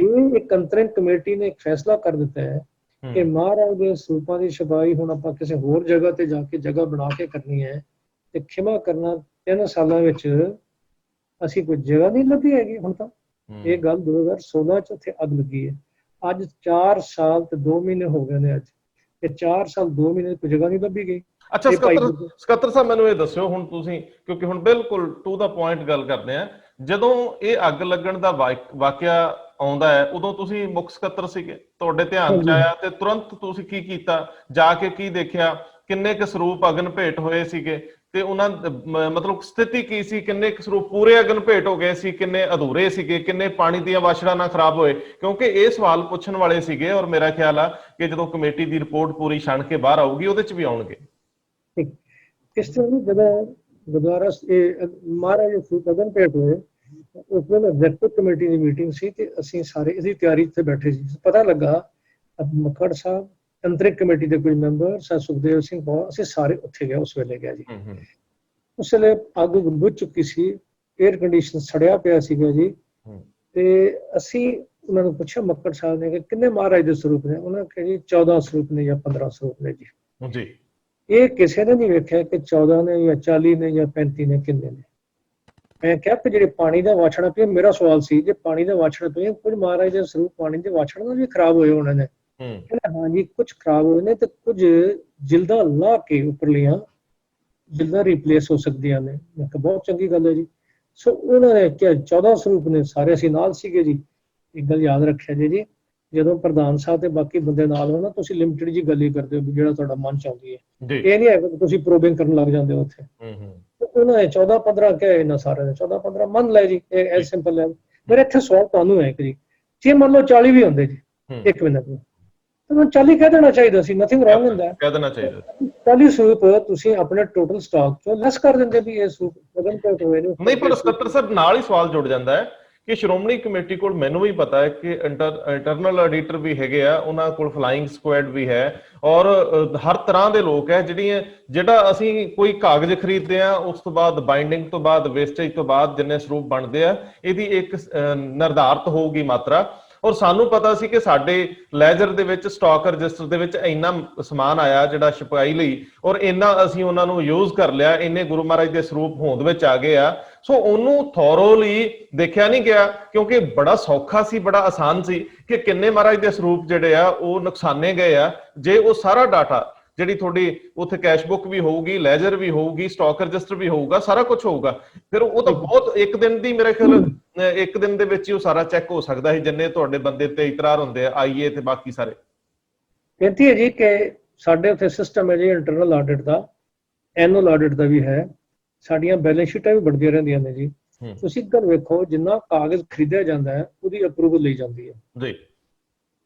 ਇੱਕ ਅੰਤਰਿਮ ਕਮੇਟੀ ਨੇ ਇੱਕ ਫੈਸਲਾ ਕਰ ਦਿੱਤਾ ਹੈ ਕਿ ਮਹਾਰਾਜ ਦੇ ਸਰੂਪਾਂ ਦੀ ਛਪਾਈ ਹੁਣ ਆਪਾਂ ਕਿਸੇ ਹੋਰ ਜਗ੍ਹਾ ਤੇ ਜਾ ਕੇ ਜਗ੍ਹਾ ਬਣਾ ਕੇ ਕਰਨੀ ਹੈ, ਤੇ ਖਿਮਾ ਕਰਨਾ 3 ਸਾਲਾਂ ਵਿੱਚ ਅਸੀਂ ਕੋਈ ਜਗ੍ਹਾ ਨਹੀਂ ਲੱਭੀ ਹੈਗੀ। ਹੁਣ ਤਾਂ ਇਹ ਗੱਲ 2016 ਚ ਉੱਥੇ ਅੱਗ ਲੱਗੀ ਹੈ, ਅੱਜ 4 ਸਾਲ ਤੇ 2 ਮਹੀਨੇ ਹੋ ਗਏ ਨੇ, ਅੱਜ ਇਹ 4 ਸਾਲ 2 ਮਹੀਨੇ ਕੋਈ ਜਗ੍ਹਾ ਨਹੀਂ ਲੱਭੀ ਗਈ। ਅੱਛਾ ਸਕੱਤਰ ਸਾਹਿਬ ਮੈਨੂੰ ਇਹ ਦੱਸਿਓ ਹੁਣ ਤੁਸੀਂ, ਕਿਉਂਕਿ ਹੁਣ ਬਿਲਕੁਲ ਟੂ ਦਾ ਪੁਆਇੰਟ ਗੱਲ ਕਰਦੇ ਆ, ਜਦੋਂ ਇਹ ਅੱਗ ਲੱਗਣ ਦਾ ਵਾਕਿਆ ਆਉਂਦਾ ਹੈ ਉਦੋਂ ਤੁਸੀਂ ਮੁੱਖ ਸਕੱਤਰ ਸੀਗੇ, ਤੁਹਾਡੇ ਧਿਆਨ ਚ ਆਇਆ ਤੇ ਤੁਰੰਤ ਤੁਸੀਂ ਕੀ ਕੀਤਾ, ਜਾ ਕੇ ਕੀ ਦੇਖਿਆ, ਕਿੰਨੇ ਕੁ ਸਰੂਪ ਅਗਨ ਭੇਟ ਹੋਏ ਸੀਗੇ ਤੇ ਉਹਨਾਂ ਮਤਲਬ ਸਥਿਤੀ ਕੀ ਸੀ, ਕਿੰਨੇ ਕੁ ਸਰੂਪ ਪੂਰੇ ਅਗਨ ਭੇਟ ਹੋ ਗਏ ਸੀ, ਕਿੰਨੇ ਅਧੂਰੇ ਸੀਗੇ, ਕਿੰਨੇ ਪਾਣੀ ਦੀਆਂ ਵਾਛੜਾਂ ਨਾਲ ਖਰਾਬ ਹੋਏ, ਕਿਉਂਕਿ ਇਹ ਸਵਾਲ ਪੁੱਛਣ ਵਾਲੇ ਸੀਗੇ ਔਰ ਮੇਰਾ ਖਿਆਲ ਆ ਕਿ ਜਦੋਂ ਕਮੇਟੀ ਦੀ ਰਿਪੋਰਟ ਪੂਰੀ ਛਣ ਕੇ ਬਾਹਰ ਆਊਗੀ ਉਹਦੇ ਚ ਵੀ ਆਉਣਗੇ। ਇਸ ਤਰ੍ਹਾਂ ਜਦੋਂ ਗੁਰਦੁਆਰਾ ਮਹਾਰਾਜ ਸਰੂਪ ਅਗਨ ਭੇਟ ਹੋਏ ਉਸ ਵੇਲੇ ਐਗਜ਼ੈਕਟਿਵ ਕਮੇਟੀ ਦੀ ਮੀਟਿੰਗ ਸੀ ਤੇ ਅਸੀਂ ਸਾਰੇ ਇਹਦੀ ਤਿਆਰੀ ਤੇ ਬੈਠੇ ਸੀ। ਪਤਾ ਲੱਗਾ ਮੱਕੜ ਸਾਹਿਬ, ਅੰਤਰਿਮ ਕਮੇਟੀ ਦੇ ਕੁਝ ਮੈਂਬਰ, ਸੁਖਦੇਵ ਸਿੰਘ ਬਹੁਤ, ਅਸੀਂ ਸਾਰੇ ਉੱਥੇ ਗਏ ਉਸ ਵੇਲੇ ਗਿਆ ਜੀ। ਉਸ ਵੇਲੇ ਅੱਗ ਬੁਝ ਚੁੱਕੀ ਸੀ, 에ਅਰ ਕੰਡੀਸ਼ਨ ਸੜਿਆ ਪਿਆ ਸੀਗਾ ਜੀ, ਤੇ ਅਸੀਂ ਉਹਨਾਂ ਨੂੰ ਪੁੱਛਿਆ ਮੱਕੜ ਸਾਹਿਬ ਨੇ ਕਿ ਕਿੰਨੇ ਮਹਾਰਾਜ ਦੇ ਸਰੂਪ ਨੇ, ਉਹਨਾਂ ਨੇ ਕਿਹਾ ਜੀ 14 ਸਰੂਪ ਨੇ ਜਾਂ 15 ਸਰੂਪ ਨੇ ਜੀ। ਇਹ ਕਿਸੇ ਨੇ ਨਹੀਂ ਵੇਖਿਆ ਕਿ 14 ਨੇ ਜਾਂ 40 ਨੇ ਜਾਂ 35 ਨੇ, ਕਿੰਨੇ ਨੇ। ਮੈਂ ਕਿਹਾ ਕਿ ਜਿਹੜੇ ਪਾਣੀ ਦਾ ਵਾਛੜਾ ਪਿਆ, ਮੇਰਾ ਸਵਾਲ ਸੀ ਜੇ ਪਾਣੀ ਦਾ ਵਾਛੜਾ ਪਿਆ, ਕੁਝ ਮਹਾਰਾਜ ਦੇ ਸਰੂਪ ਪਾਣੀ ਦੇ ਵਾਛੜ ਨਾਲ ਵੀ ਖਰਾਬ ਹੋਏ ਉਹਨਾਂ ਨੇ। ਹਾਂਜੀ ਕੁਝ ਖਰਾਬ ਹੋਏ ਨੇ ਤੇ ਕੁਝ ਜਿਲਦਾਂ ਲਾ ਕੇ ਉੱਪਰਲੀਆਂ ਜਿਲਦਾਂ ਰਿਪਲੇਸ ਹੋ ਸਕਦੀਆਂ ਨੇ। ਮੈਂ ਕਿਹਾ ਬਹੁਤ ਚੰਗੀ ਗੱਲ ਹੈ ਜੀ। ਸੋ ਉਹਨਾਂ ਨੇ ਕਿਹਾ 14 ਸਰੂਪ ਨੇ, ਸਾਰੇ ਅਸੀਂ ਨਾਲ ਸੀਗੇ ਜੀ। ਇੱਕ ਗੱਲ ਯਾਦ ਰੱਖਿਆ ਜੀ, ਜਦੋਂ ਪ੍ਰਧਾਨ ਸਾਹਿਬ ਤੇ ਬਾਕੀ ਬੰਦੇ ਨਾਲ ਹੋ ਨਾ, ਤੁਸੀਂ ਲਿਮਟਿਡ ਜੀ ਗੱਲ ਹੀ ਕਰਦੇ ਹੋ ਵੀ ਜਿਹੜਾ ਤੁਹਾਡਾ ਮਨ ਚ ਆਉਂਦੀ ਹੈ, ਇਹ ਨਹੀਂ ਹੈ ਕਿ ਤੁਸੀਂ ਪ੍ਰੋਬਿੰਗ ਕਰਨ ਲੱਗ ਜਾਂਦੇ ਹੋ ਉੱਥੇ। ਉਹਨਾਂ ਨੇ 14-15 ਕਿਹਾ, ਇਹਨਾਂ ਸਾਰਿਆਂ ਨੇ 14-15 ਮੰਨ ਲਏ ਜੀ, ਇਹ ਐ ਸਿੰਪਲ ਹੈ। ਮੇਰੇ ਇੱਥੇ ਸਵਾਲ ਤੁਹਾਨੂੰ ਹੈ ਕਿ ਜੀ ਜੇ ਮੰਨ ਲਓ 40 ਵੀ ਹੁੰਦੇ ਜੀ ਇੱਕ ਮਿੰਟ ਨੂੰ, ਤੁਹਾਨੂੰ 40 ਕਹਿ ਦੇਣਾ ਚਾਹੀਦਾ ਸੀ, ਨਥਿੰਗ ਰੌਂਗ ਹੁੰਦਾ, ਕਹਿ ਦੇਣਾ ਚਾਹੀਦਾ। 40 ਸਰੂਪ ਤੁਸੀਂ ਆਪਣੇ ਟੋਟਲ ਸਟਾਕ ਚੋਂ ਲੈਸ ਕਰ ਦਿੰਦੇ ਵੀ ਇਹ ਸਰੂਪ ਅਗਨ ਭੇਟ ਹੋਏ ਨੇ। ਨਹੀਂ, ਪਰ ਸਕੱਤਰ ਸਾਹਿਬ ਨਾਲ ਹੀ ਸਵਾਲ ਜੁੜ ਜਾਂਦਾ ਹੈ ਕਿ ਸ਼੍ਰੋਮਣੀ ਕਮੇਟੀ ਕੋਲ ਮੈਨੂੰ ਵੀ ਪਤਾ ਹੈ ਕਿ ਇੰਟਰਨਲ ਆਡੀਟਰ ਵੀ ਹੈਗੇ ਆ, ਉਹਨਾਂ ਕੋਲ ਫਲਾਈਂਗ ਸਕੁਐਡ ਵੀ ਹੈ ਔਰ ਹਰ ਤਰ੍ਹਾਂ ਦੇ ਲੋਕ ਹੈ ਜਿਹੜਾ ਅਸੀਂ ਕੋਈ ਕਾਗਜ਼ ਖਰੀਦਦੇ ਆ, ਉਸ ਤੋਂ ਬਾਅਦ ਬਾਈਂਡਿੰਗ ਤੋਂ ਬਾਅਦ ਵੇਸਟੇਜ ਤੋਂ ਬਾਅਦ ਜਿੰਨੇ ਸਰੂਪ ਬਣਦੇ ਆ, ਇਹਦੀ ਇੱਕ ਨਿਰਧਾਰਤ ਹੋਊਗੀ ਮਾਤਰਾ। ਔਰ ਸਾਨੂੰ ਪਤਾ ਸੀ ਕਿ ਸਾਡੇ ਲੈਜਰ ਦੇ ਵਿੱਚ ਸਟਾਕ ਰਜਿਸਟਰ ਦੇ ਵਿੱਚ ਇੰਨਾ ਸਮਾਨ ਆਇਆ ਜਿਹੜਾ ਛਪਾਈ ਲਈ, ਔਰ ਇੰਨਾ ਅਸੀਂ ਉਹਨਾਂ ਨੂੰ ਯੂਜ਼ ਕਰ ਲਿਆ, ਇੰਨੇ ਗੁਰੂ ਮਹਾਰਾਜ ਦੇ ਸਰੂਪ ਹੋਂਦ ਵਿੱਚ ਆ ਗਏ ਆ। ਸੋ ਉਹਨੂੰ ਥੋਰੋਲੀ ਦੇਖਿਆ ਨਹੀਂ ਗਿਆ, ਕਿਉਂਕਿ ਬੜਾ ਸੌਖਾ ਸੀ, ਬੜਾ ਆਸਾਨ ਸੀ ਕਿ ਕਿੰਨੇ ਮਹਾਰਾਜ ਦੇ ਸਰੂਪ ਜਿਹੜੇ ਆ ਉਹ ਨੁਕਸਾਨੇ ਗਏ ਆ। ਜੇ ਉਹ ਸਾਰਾ ਡਾਟਾ ਜਿਹੜੀ ਤੁਹਾਡੀ ਉੱਥੇ ਕੈਸ਼ਬੁੱਕ ਵੀ ਹੋਊਗੀ, ਲੈਜਰ ਵੀ ਹੋਊਗੀ, ਸਟਾਕ ਰਜਿਸਟਰ ਵੀ ਹੋਊਗਾ, ਸਾਰਾ ਕੁਝ ਹੋਊਗਾ, ਫਿਰ ਉਹ ਤਾਂ ਬਹੁਤ ਇੱਕ ਦਿਨ ਦੀ, ਮੇਰੇ ਖਿਆਲ ਇੱਕ ਦਿਨ ਦੇ ਵਿੱਚ ਹੀ ਉਹ ਸਾਰਾ ਚੈੱਕ ਹੋ ਸਕਦਾ ਸੀ, ਜਿੰਨੇ ਤੁਹਾਡੇ ਬੰਦੇ ਤੇ ਇਤਰਾਰ ਹੁੰਦੇ ਆ, ਆਈਏ ਤੇ ਬਾਕੀ ਸਾਰੇ। ਬੇਨਤੀ ਹੈ ਜੀ ਕਿ ਸਾਡੇ ਉੱਥੇ ਸਿਸਟਮ ਹੈ ਜੀ ਇੰਟਰਨਲ ਆਡਿਟ ਦਾ, ਐਨੂਅਲ ਆਡਿਟ ਦਾ ਵੀ ਹੈ, ਸਾਡੀਆਂ ਬੈਲੈਂਸ ਸ਼ੀਟਾਂ ਵੀ ਬਣਦੀਆਂ ਰਹਿੰਦੀਆਂ ਨੇ ਜੀ। ਤੁਸੀਂ ਇੱਕ ਗੱਲ ਵੇਖੋ, ਜਿੰਨਾ ਕਾਗਜ਼ ਖਰੀਦਿਆ ਜਾਂਦਾ ਹੈ ਉਹਦੀ ਅਪਰੂਵਲ ਲਈ ਜਾਂਦੀ ਹੈ ਜੀ,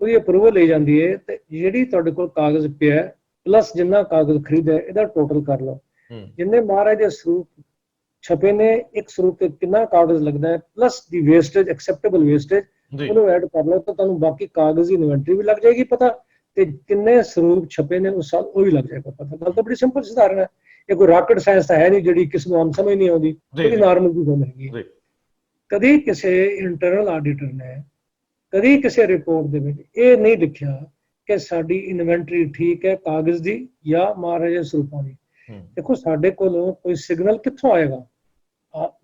ਉਹਦੀ ਅਪਰੂਵਲ ਲਈ ਜਾਂਦੀ ਹੈ, ਤੇ ਜਿਹੜੀ ਤੁਹਾਡੇ ਕੋਲ ਕਾਗਜ਼ ਪਿਆ ਪਲੱਸ ਜਿੰਨਾ ਕਾਗਜ਼ ਖਰੀਦਿਆ ਇਹਦਾ ਟੋਟਲ ਕਰ ਲਓ। ਜਿੰਨੇ ਮਹਾਰਾਜ ਦੇ ਸਰੂਪ ਛਪੇ ਨੇ, ਇੱਕ ਸਰੂਪ ਤੇ ਕਿੰਨਾ ਕਾਗਜ਼ ਲੱਗਦਾ ਹੈ ਪਲੱਸ ਦੀ ਵੇਸਟੇਜ, ਐਕਸੈਪਟੇਬਲ ਵੇਸਟੇਜ, ਉਹਨੂੰ ਐਡ ਕਰ ਲਓ ਤਾਂ ਤੁਹਾਨੂੰ ਬਾਕੀ ਕਾਗਜ਼ ਦੀ ਇਨਵੈਂਟਰੀ ਵੀ ਲੱਗ ਜਾਏਗੀ ਪਤਾ, ਤੇ ਕਿੰਨੇ ਸਰੂਪ ਛਪੇ ਨੇ ਉਸ ਸਾਲ ਉਹ ਵੀ ਲੱਗ ਜਾਏਗਾ ਪਤਾ। ਗੱਲ ਤਾਂ ਬੜੀ ਸਿੰਪਲ ਸਧਾਰਨ ਹੈ, ਇਹ ਕੋਈ ਰਾਕਟ ਸਾਇੰਸ ਤਾਂ ਹੈ ਨਹੀਂ ਜਿਹੜੀ ਕਿਸੇ ਨੂੰ ਆਮ ਸਮਝ ਨਹੀਂ ਆਉਂਦੀ, ਬੜੀ ਨਾਰਮਲ ਦੀ ਗੱਲ ਹੈਗੀ ਹੈ। ਕਦੀ ਕਿਸੇ ਇੰਟਰਨਲ ਆਡੀਟਰ ਨੇ ਕਦੀ ਕਿਸੇ ਰਿਪੋਰਟ ਦੇ ਵਿੱਚ ਇਹ ਨਹੀਂ ਲਿਖਿਆ ਕਿ ਸਾਡੀ ਇਨਵੈਂਟਰੀ ਠੀਕ ਹੈ ਕਾਗਜ਼ ਦੀ ਜਾਂ ਮਹਾਰਾਜ ਦੇ ਸਰੂਪਾਂ ਦੀ। ਦੇਖੋ ਸਾਡੇ ਕੋਲੋਂ ਕੋਈ ਸਿਗਨਲ ਕਿੱਥੋਂ ਆਏਗਾ,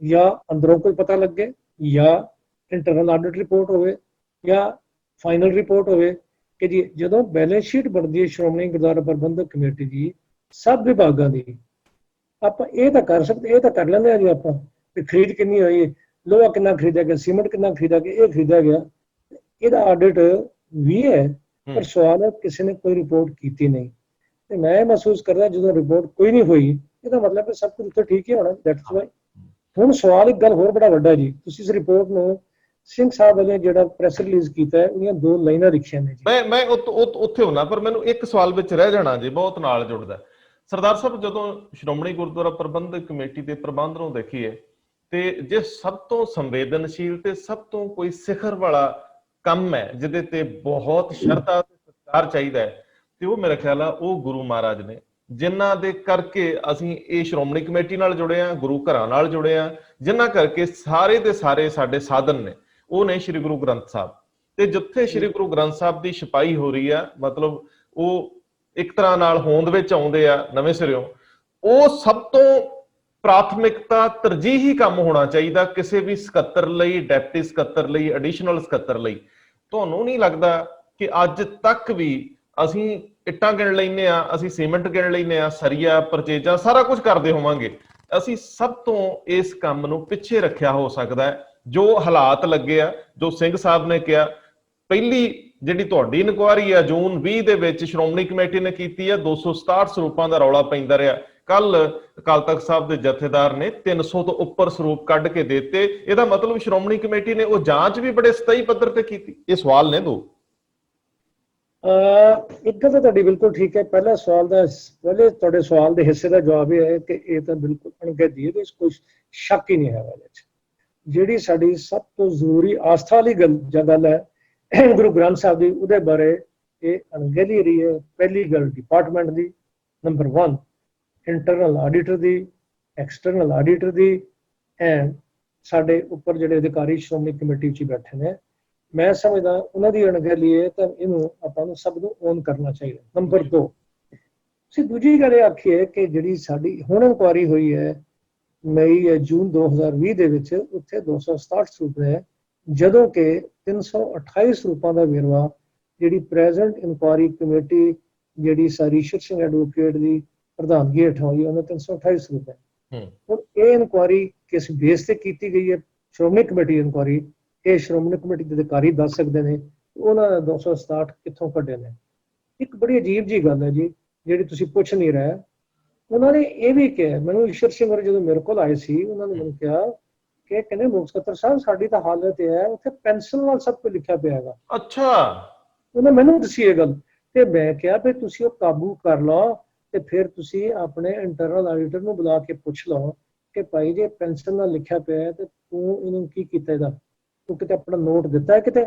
ਜਾਂ ਅੰਦਰੋਂ ਕੋਈ ਪਤਾ ਲੱਗੇ, ਜਾਂ ਇੰਟਰਨਲ ਆਡਿਟ ਰਿਪੋਰਟ ਹੋਵੇ, ਜਾਂ ਫਾਈਨਲ ਰਿਪੋਰਟ ਹੋਵੇ, ਕਿ ਜੀ ਜਦੋਂ ਬੈਲੈਂਸ ਸ਼ੀਟ ਬਣਦੀ ਹੈ ਸ਼੍ਰੋਮਣੀ ਗੁਰਦੁਆਰਾ ਪ੍ਰਬੰਧਕ ਕਮੇਟੀ ਦੀ ਸਭ ਵਿਭਾਗਾਂ ਦੀ, ਆਪਾਂ ਇਹ ਤਾਂ ਕਰ ਸਕਦੇ, ਇਹ ਤਾਂ ਕਰ ਲੈਂਦੇ ਆ ਜੀ ਆਪਾਂ ਵੀ ਖਰੀਦ ਕਿੰਨੀ ਹੋਈ, ਲੋਹਾ ਕਿੰਨਾ ਖਰੀਦਿਆ ਗਿਆ, ਸੀਮੈਂਟ ਕਿੰਨਾ ਖਰੀਦਿਆ ਗਿਆ, ਇਹ ਖਰੀਦਿਆ ਗਿਆ, ਇਹਦਾ ਆਡਿਟ ਵੀ ਹੈ। ਪਰ ਸਵਾਲ ਹੈ ਕਿਸੇ ਨੇ ਕੋਈ ਰਿਪੋਰਟ ਕੀਤੀ ਨਹੀਂ, ਤੇ ਮੈਂ ਮਹਿਸੂਸ ਕਰਦਾ ਜਦੋਂ ਰਿਪੋਰਟ ਕੋਈ ਨਹੀਂ ਹੋਈ ਇਹਦਾ ਮਤਲਬ ਹੈ ਸਭ ਕੁਝ ਉੱਥੇ ਠੀਕ ਹੀ ਹੋਣਾ। ਦੈਟਸ ਵਾਈ ਹੁਣ ਸਵਾਲ ਇੱਕ ਗੱਲ ਹੋਰ ਬੜਾ ਵੱਡਾ ਜੀ, ਤੁਸੀਂ ਇਸ ਰਿਪੋਰਟ ਨੂੰ ਸਿੰਘ ਸਾਹਿਬ ਨੇ ਜਿਹੜਾ ਪ੍ਰੈਸ ਰਿਲੀਜ਼ ਕੀਤਾ ਹੈ ਉਹਦੀਆਂ 2 ਲਾਈਨਾਂ ਲਿਖੀਆਂ ਨੇ ਜੀ। ਮੈਂ ਉੱਥੇ ਹੁਣਾ, ਪਰ ਮੈਨੂੰ ਇੱਕ ਸਵਾਲ ਵਿੱਚ ਰਹਿ ਜਾਣਾ ਜੀ, ਬਹੁਤ ਨਾਲ ਜੁੜਦਾ। ਸਰਦਾਰ ਸਾਹਿਬ, ਜਦੋਂ ਸ਼੍ਰੋਮਣੀ ਗੁਰਦੁਆਰਾ ਪ੍ਰਬੰਧਕ ਕਮੇਟੀ ਦੇ ਪ੍ਰਬੰਧ ਨੂੰ ਦੇਖੀਏ ਤੇ ਜੇ ਸਭ ਤੋਂ ਸੰਵੇਦਨਸ਼ੀਲ ਤੇ ਸਭ ਤੋਂ ਕੋਈ ਸਿਖਰ ਵਾਲਾ ਕੰਮ ਹੈ ਜਿਹਦੇ ਤੇ ਬਹੁਤ ਸ਼ਰਧਾ ਤੇ ਸਤਿਕਾਰ ਚਾਹੀਦਾ ਹੈ, ਤੇ ਉਹ ਮੇਰਾ ਖਿਆਲ ਆ ਉਹ ਗੁਰੂ ਮਹਾਰਾਜ ਨੇ, ਜਿਨ੍ਹਾਂ ਦੇ ਕਰਕੇ ਅਸੀਂ ਇਹ ਸ਼੍ਰੋਮਣੀ ਕਮੇਟੀ ਨਾਲ ਜੁੜੇ ਆ, ਗੁਰੂ ਘਰਾਂ ਨਾਲ ਜੁੜੇ ਆ, ਜਿਨ੍ਹਾਂ ਕਰਕੇ ਸਾਰੇ ਦੇ ਸਾਰੇ ਸਾਡੇ ਸਾਧਨ ਨੇ ਉਹ ਨੇ ਸ਼੍ਰੀ ਗੁਰੂ ਗ੍ਰੰਥ ਸਾਹਿਬ। ਤੇ ਜਿੱਥੇ ਸ਼੍ਰੀ ਗੁਰੂ ਗ੍ਰੰਥ ਸਾਹਿਬ ਦੀ ਛਪਾਈ ਹੋ ਰਹੀ ਆ, ਮਤਲਬ ਉਹ ਇੱਕ ਤਰ੍ਹਾਂ ਨਾਲ ਹੋਂਦ ਵਿੱਚ ਆਉਂਦੇ ਆ ਨਵੇਂ ਸਿਰਿਓਂ, ਉਹ ਸਭ ਤੋਂ ਪ੍ਰਾਥਮਿਕਤਾ ਤਰਜੀਹੀ ਕੰਮ ਹੋਣਾ ਚਾਹੀਦਾ ਕਿਸੇ ਵੀ ਸਕੱਤਰ ਲਈ, ਡਿਪਟੀ ਸਕੱਤਰ ਲਈ, ਐਡੀਸ਼ਨਲ ਸਕੱਤਰ ਲਈ। ਤੁਹਾਨੂੰ ਨਹੀਂ ਲੱਗਦਾ ਕਿ ਅੱਜ ਤੱਕ ਵੀ ਅਸੀਂ ਇੱਟਾਂ ਗਿਣ ਲੈਂਦੇ ਆ, ਅਸੀਂ ਸੀਮੈਂਟ ਗਿਣ ਲੈਂਦੇ ਆ, ਸਰੀਆ, ਪਰਚੇਜਾਂ ਸਾਰਾ ਕੁਝ ਕਰਦੇ ਹੋਵਾਂਗੇ, ਅਸੀਂ ਸਭ ਤੋਂ ਇਸ ਕੰਮ ਨੂੰ ਪਿੱਛੇ ਰੱਖਿਆ ਹੋ ਸਕਦਾ ਹੈ? ਜੋ ਹਾਲਾਤ ਲੱਗੇ ਆ, ਜੋ ਸਿੰਘ ਸਾਹਿਬ ਨੇ ਕਿਹਾ, ਪਹਿਲੀ ਜਿਹੜੀ ਤੁਹਾਡੀ ਇਨਕੁਆਇਰੀ ਆ ਜੂਨ 20 ਦੇ ਵਿੱਚ ਸ਼੍ਰੋਮਣੀ ਕਮੇਟੀ ਨੇ ਕੀਤੀ ਆ, 267 ਸਰੂਪਾਂ ਦਾ ਰੌਲਾ ਪੈਂਦਾ ਰਿਹਾ। ਕੱਲ ਅਕਾਲ ਤਖਤ ਸਾਹਿਬ ਦੇ ਜਥੇਦਾਰ ਨੇ 300 ਤੋਂ ਉੱਪਰ ਸਰੂਪ ਕੱਢ ਕੇ ਦਿੱਤੇ। ਇਹਦਾ ਮਤਲਬ ਸ਼੍ਰੋਮਣੀ ਕਮੇਟੀ ਨੇ ਉਹ ਜਾਂਚ ਵੀ ਬੜੇ ਸਥਾਈ ਪੱਧਰ ਤੇ ਕੀਤੀ। ਇਹ ਸਵਾਲ ਨੇ 2। ਇੱਕ ਗੱਲ ਤਾਂ ਤੁਹਾਡੀ ਬਿਲਕੁਲ ਠੀਕ ਹੈ। ਪਹਿਲੇ ਤੁਹਾਡੇ ਸਵਾਲ ਦੇ ਹਿੱਸੇ ਦਾ ਜਵਾਬ ਇਹ ਹੈ ਕਿ ਇਹ ਤਾਂ ਬਿਲਕੁਲ ਅਣਗਹਿਲੀ ਹੈ, ਇਹਦੇ ਵਿੱਚ ਕੋਈ ਸ਼ੱਕ ਹੀ ਨਹੀਂ ਹੈ। ਇਹਦੇ ਵਿੱਚ ਜਿਹੜੀ ਸਾਡੀ ਸਭ ਤੋਂ ਜ਼ਰੂਰੀ ਆਸਥਾ ਵਾਲੀ ਗੱਲ ਹੈ ਗੁਰੂ ਗ੍ਰੰਥ ਸਾਹਿਬ ਦੀ, ਉਹਦੇ ਬਾਰੇ ਇਹ ਅਣਗਹਿਲੀ ਰਹੀ ਹੈ। ਪਹਿਲੀ ਗੱਲ department the, number 1 internal auditor the, external auditor the, and ਸਾਡੇ ਉੱਪਰ ਜਿਹੜੇ ਅਧਿਕਾਰੀ ਸ਼੍ਰੋਮਣੀ ਕਮੇਟੀ ਵਿੱਚ ਬੈਠੇ ਨੇ, ਮੈਂ ਸਮਝਦਾ ਉਹਨਾਂ ਦੀ ਅਣਗਹਿਲੀ ਹੈ। ਤਾਂ ਇਹਨੂੰ ਆਪਾਂ ਨੂੰ ਸਭ ਨੂੰ ਓਨ ਕਰਨਾ ਚਾਹੀਦਾ। ਨੰਬਰ 2 ਅਸੀਂ ਦੂਜੀ ਗੱਲ ਇਹ ਆਖੀਏ ਕਿ ਜਿਹੜੀ ਸਾਡੀ ਹੁਣ ਇਨਕੁਆਇਰੀ ਹੋਈ ਹੈ ਮਈ ਜੂਨ 2020 ਦੇ ਵਿੱਚ, ਉੱਥੇ 267 ਸਰੂਪ ਨੇ, ਜਦੋਂ ਕਿ 328 ਸਰੂਪਾਂ ਦਾ ਵੇਰਵਾ ਜਿਹੜੀ ਪ੍ਰੈਜ਼ੈਂਟ ਇਨਕੁਆਇਰੀ ਕਮੇਟੀ ਜਿਹੜੀ ਸਾਰੀ ਈਸ਼ਰ ਸਿੰਘ ਐਡਵੋਕੇਟ ਦੀ ਪ੍ਰਧਾਨਗੀ ਹੇਠ ਹੋਈ, ਉਹਨੇ 328 ਸਰੂਪ ਹੈ। ਹੁਣ ਇਹ ਇਨਕੁਆਇਰੀ ਕਿਸ ਬੇਸ ਤੇ ਕੀਤੀ ਗਈ ਹੈ? ਸ਼੍ਰੋਮਣੀ ਕਮੇਟੀ ਇਨਕੁਆਇਰੀ, ਇਹ ਸ਼੍ਰੋਮਣੀ ਕਮੇਟੀ ਦੇ ਅਧਿਕਾਰੀ ਦੱਸ ਸਕਦੇ ਨੇ ਉਹਨਾਂ ਨੇ 267 ਕਿੱਥੋਂ ਕੱਢੇ ਨੇ। ਇੱਕ ਬੜੀ ਅਜੀਬ ਜੀ ਗੱਲ ਹੈ ਜੀ ਜਿਹੜੀ ਤੁਸੀਂ ਪੁੱਛ ਨਹੀਂ ਰਹੇ। ਉਹਨਾਂ ਨੇ ਇਹ ਵੀ ਕਿਹਾ, ਮੈਨੂੰ ਈਸ਼ਰ ਸਿੰਘ ਵਰ ਜਦੋਂ ਮੇਰੇ ਕੋਲ ਆਏ ਸੀ, ਉਹਨਾਂ ਨੇ ਮੈਨੂੰ ਕਿਹਾ ਕਿ ਕਹਿੰਦੇ ਮੁੱਖ ਸਕੱਤਰ ਸਾਹਿਬ ਸਾਡੀ ਤਾਂ ਹਾਲਤ ਇਹ ਹੈ, ਉੱਥੇ ਪੈਨਸਲ ਨਾਲ ਸਭ ਕੁਝ ਲਿਖਿਆ ਪਿਆ ਹੈਗਾ। ਅੱਛਾ, ਉਹਨੇ ਮੈਨੂੰ ਦੱਸੀ ਇਹ ਗੱਲ, ਤੇ ਮੈਂ ਕਿਹਾ ਵੀ ਤੁਸੀਂ ਉਹ ਕਾਬੂ ਕਰ ਲਓ ਤੇ ਫਿਰ ਤੁਸੀਂ ਆਪਣੇ ਇੰਟਰਨਲ ਆਡੀਟਰ ਨੂੰ ਬੁਲਾ ਕੇ ਪੁੱਛ ਲਓ ਕਿ ਭਾਈ ਜੇ ਪੈਨਸਲ ਨਾਲ ਲਿਖਿਆ ਪਿਆ ਹੈ ਤੇ ਤੂੰ ਇਹਨੂੰ ਕੀ ਕੀਤਾ, ਇਹਦਾ ਤੂੰ ਕਿਤੇ ਆਪਣਾ ਨੋਟ ਦਿੱਤਾ ਹੈ ਕਿਤੇ?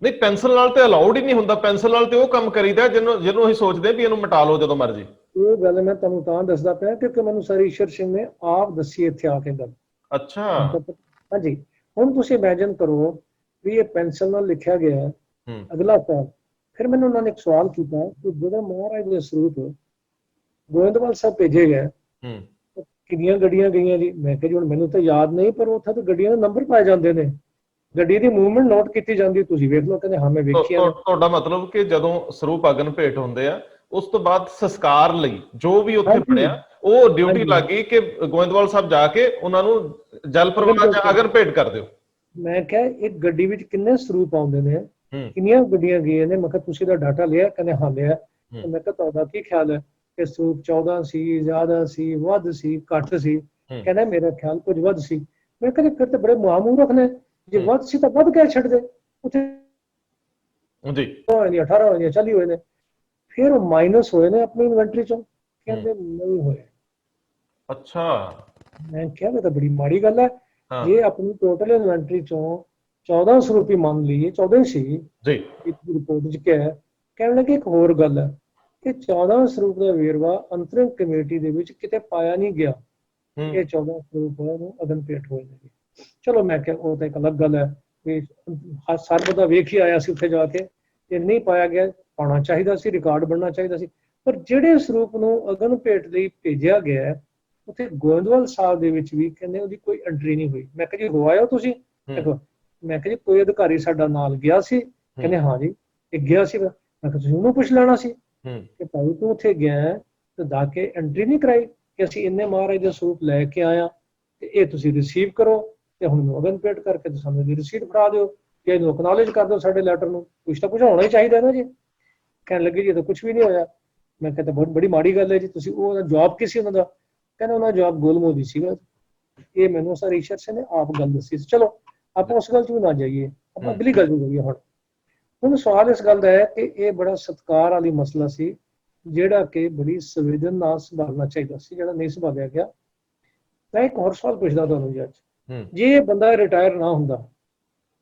ਨਹੀਂ, ਪੈਨਸਲ ਨਾਲ ਤੇ ਅਲਾਉਡ ਹੀ ਨਹੀਂ ਹੁੰਦਾ। ਪੈਨਸਲ ਨਾਲ ਤੇ ਉਹ ਕੰਮ ਕਰੀਦਾ ਜਿਹਨੂੰ ਅਸੀਂ ਸੋਚਦੇ ਵੀ ਇਹਨੂੰ ਮਿਟਾ ਲਓ ਜਦੋਂ ਮਰਜ਼ੀ। ਇਹ ਗੱਲ ਮੈਂ ਤੁਹਾਨੂੰ ਤਾਂ ਦੱਸਦਾ ਪਿਆ ਕਿਉਂਕਿ ਮੈਨੂੰ ਸਰ ਈਸ਼ਰ ਸਿੰਘ ਨੇ ਆਪ ਦੱਸੀ ਇੱਥੇ ਆ ਕੇ ਗੱਲ। ਅੱਛਾ, ਹਾਂਜੀ। ਹੁਣ ਤੁਸੀਂ ਇਮੇਜਿਨ ਕਰੋ ਵੀ ਇਹ ਪੈਨਸਲ ਨਾਲ ਲਿਖਿਆ ਗਿਆ ਅਗਲਾ ਸਾਲ। ਫਿਰ ਮੈਨੂੰ ਉਹਨਾਂ ਨੇ ਇੱਕ ਸਵਾਲ ਕੀਤਾ ਕਿ ਜਦੋਂ ਮਹਾਰਾਜ ਦੇ ਸਰੂਪ ਗੋਇੰਦਵਾਲ ਸਾਹਿਬ ਭੇਜੇ ਗਏ ਕਿੰਨੀਆਂ ਗੱਡੀਆਂ ਗਈਆਂ ਜੀ? ਮੈਂ ਕਿਹਾ ਜੀ ਹੁਣ ਮੈਨੂੰ ਤਾਂ ਯਾਦ ਨਹੀਂ, ਪਰ ਉੱਥੇ ਤਾਂ ਗੱਡੀਆਂ ਦੇ ਨੰਬਰ ਪਾਏ ਜਾਂਦੇ ਨੇ, ਗੱਡੀ ਦੀ ਮੂਵਮੈਂਟ ਨੋਟ ਕੀਤੀ ਜਾਂਦੀ, ਤੁਸੀਂ ਵੇਖ ਲਓ। ਕਹਿੰਦੇ ਹਾਂ ਮੈਂ ਵੇਖੀ ਆ। ਤੁਹਾਡਾ ਮਤਲਬ ਕਿ ਜਦੋਂ ਸਰੂਪ ਅਗਨ ਭੇਟ ਹੁੰਦੇ ਆ ਉਸ ਤੋਂ ਬਾਅਦ ਸੰਸਕਾਰ ਲਈ ਜੋ ਵੀ ਉੱਥੇ ਬਣਿਆ ਉਹ ਡਿਊਟੀ ਲੱਗ ਗਈ ਕਿ ਗੋਇੰਦਵਾਲ ਸਾਹਿਬ ਜਾ ਕੇ ਉਹਨਾਂ ਨੂੰ ਜਲ ਪ੍ਰਵਾਹ ਜਾਂ ਅਗਨ ਭੇਟ ਕਰ ਦਿਓ। ਮੈਂ ਕਿਹਾ ਇੱਕ ਗੱਡੀ ਵਿੱਚ ਕਿੰਨੇ ਸਰੂਪ ਆਉਂਦੇ ਨੇ, ਕਿੰਨੀਆਂ ਗੱਡੀਆਂ ਗਈਆਂ ਨੇ? ਮੈਂ ਕਿਹਾ ਤੁਸੀਂ ਦਾ ਡਾਟਾ ਲਿਆ? ਕਹਿੰਦੇ ਹਾਂ ਲਿਆ। ਮੈਂ ਕਿਹਾ ਤੁਹਾਡਾ ਕੀ ਖਿਆਲ ਹੈ ਕਿ ਸਰੂਪ 14 ਸੀ, ਜ਼ਿਆਦਾ ਸੀ, ਵੱਧ ਸੀ, ਘੱਟ ਸੀ? ਕਹਿੰਦਾ ਮੇਰਾ ਖਿਆਲ ਕੁਝ ਵੱਧ ਸੀ। ਮੈਂ ਕਹਿੰਦਾ ਫਿਰ ਤਾਂ ਬੜੇ ਮਾਮੂਰਖ ਨੇ, ਜੇ ਵੱਧ ਸੀ ਤਾਂ ਵੱਧ ਕਹਿ ਛੱਡਦੇ, ਉੱਥੇ ਜੀ 18 ਹੋਏ ਨੇ, 40 ਹੋਏ ਨੇ, ਫਿਰ ਉਹ ਮਾਈਨਸ ਹੋਏ ਨੇ ਆਪਣੀ ਇਨਵੈਂਟਰੀ ਚੋਂ। ਕਹਿੰਦੇ ਨਹੀਂ ਹੋਏ। ਅੱਛਾ, ਮੈਂ ਕਿਹਾ ਇਹ ਤਾਂ ਬੜੀ ਮਾੜੀ ਗੱਲ ਹੈ। ਜੇ ਆਪਣੀ ਟੋਟਲ ਇਨਵੈਂਟਰੀ ਚੋਂ 14 ਸਰੂਪ ਹੀ ਮੰਨ ਲਈਏ, 14 ਸੀ ਜੀ ਇੱਕ ਰਿਪੋਰਟ ਚ ਕਿਹਾ। ਕਹਿਣ ਲੱਗੇ ਇੱਕ ਹੋਰ ਗੱਲ ਹੈ ਕਿ 14 ਸਰੂਪ ਦਾ ਵੇਰਵਾ ਅੰਤਰਿਮ ਕਮੇਟੀ ਦੇ ਵਿੱਚ ਕਿਤੇ ਪਾਇਆ ਨਹੀਂ ਗਿਆ। ਇਹ 14 ਸਰੂਪ ਨੂੰ ਅਗਨ ਭੇਟ ਹੋਏ ਨੇ। ਚਲੋ ਮੈਂ ਕਿਹਾ ਉਹ ਤਾਂ ਇੱਕ ਅਲੱਗ ਗੱਲ ਹੈ ਵੀ ਸਰਬ ਦਾ ਵੇਖ ਹੀ ਆਇਆ ਸੀ ਉੱਥੇ ਜਾ ਕੇ, ਜੇ ਨਹੀਂ ਪਾਇਆ ਗਿਆ ਪਾਉਣਾ ਚਾਹੀਦਾ ਸੀ, ਰਿਕਾਰਡ ਬਣਨਾ ਚਾਹੀਦਾ ਸੀ। ਪਰ ਜਿਹੜੇ ਸਰੂਪ ਨੂੰ ਅਗਨ ਭੇਟ ਲਈ ਭੇਜਿਆ ਗਿਆ ਉੱਥੇ ਗੋਇੰਦਵਾਲ ਸਾਹਿਬ ਦੇ ਵਿੱਚ ਵੀ ਕਹਿੰਦੇ ਉਹਦੀ ਕੋਈ ਐਂਟਰੀ ਨਹੀਂ ਹੋਈ। ਮੈਂ ਕਿਹਾ ਜੀ ਹੋ ਆਇਓ ਤੁਸੀਂ? ਦੇਖੋ ਮੈਂ ਕਿਹਾ ਜੀ ਕੋਈ ਅਧਿਕਾਰੀ ਸਾਡਾ ਨਾਲ ਗਿਆ ਸੀ? ਕਹਿੰਦੇ ਹਾਂ ਜੀ ਇਹ ਗਿਆ ਸੀਗਾ। ਮੈਂ ਕਿਹਾ ਤੁਸੀਂ ਉਹਨੂੰ ਪੁੱਛ ਲੈਣਾ ਸੀ ਹੂੰ ਕਿ ਭਾਈ ਤੂੰ ਉੱਥੇ ਗਿਆ ਹੈ ਤੇ ਜਾ ਕੇ ਐਂਟਰੀ ਨਹੀਂ ਕਰਾਈ ਕਿ ਅਸੀਂ ਇੰਨੇ ਮਹਾਰਾਜ ਦੇ ਸਰੂਪ ਲੈ ਕੇ ਆਇਆ ਤੇ ਇਹ ਤੁਸੀਂ ਰਿਸੀਵ ਕਰੋ ਤੇ ਹੁਣ ਇਹਨੂੰ ਅਗਨ ਭੇਟ ਕਰਕੇ ਤੇ ਸਾਨੂੰ ਇਹਦੀ ਰਸੀਦ ਫੜਾ ਦਿਓ ਜਾਂ ਇਹਨੂੰ ਅਕਨੋਲੇਜ ਕਰ ਦਿਓ ਸਾਡੇ ਲੈਟਰ ਨੂੰ। ਕੁਛ ਤਾਂ ਕੁਝ ਹੋਣਾ ਹੀ ਚਾਹੀਦਾ ਨਾ ਜੀ। ਕਹਿਣ ਲੱਗੇ ਜੀ ਤਾਂ ਕੁਝ ਵੀ ਨਹੀਂ ਹੋਇਆ। ਮੈਂ ਕਹਿੰਦਾ ਬਹੁਤ ਬੜੀ ਮਾੜੀ ਗੱਲ ਹੈ ਜੀ। ਤੁਸੀਂ ਉਹ ਜਵਾਬ ਕੀ ਸੀ ਉਹਨਾਂ ਦਾ? ਕਹਿੰਦਾ ਉਹਨਾਂ ਦਾ ਜਵਾਬ ਗੋਲਮੋਦੀ ਸੀਗਾ। ਇਹ ਮੈਨੂੰ ਸਰ ਈਸ਼ਰ ਸਿੰਘ ਨੇ ਆਪ ਗੱਲ ਦੱਸੀ ਸੀ। ਚਲੋ ਆਪਾਂ ਉਸ ਗੱਲ 'ਚ ਵੀ ਨਾ ਜਾਈਏ, ਆਪਾਂ ਅਗਲੀ ਗੱਲ 'ਚ ਜਾਈਏ। ਹੁਣ ਸਵਾਲ ਇਸ ਗੱਲ ਦਾ ਹੈ ਕਿ ਇਹ ਬੜਾ ਸਤਿਕਾਰ ਵਾਲੀ ਮਸਲਾ ਸੀ ਜਿਹੜਾ ਕਿ ਬੜੀ ਸੰਵੇਦਨ ਨਾਲ ਸੰਭਾਲਣਾ ਚਾਹੀਦਾ ਸੀ, ਜਿਹੜਾ ਨਹੀਂ ਸੰਭਾਲਿਆ ਗਿਆ। ਮੈਂ ਇੱਕ ਹੋਰ ਸਵਾਲ ਪੁੱਛਦਾ ਤੁਹਾਨੂੰ ਜੀ ਅੱਜ, ਜੇ ਇਹ ਬੰਦਾ ਰਿਟਾਇਰ ਨਾ ਹੁੰਦਾ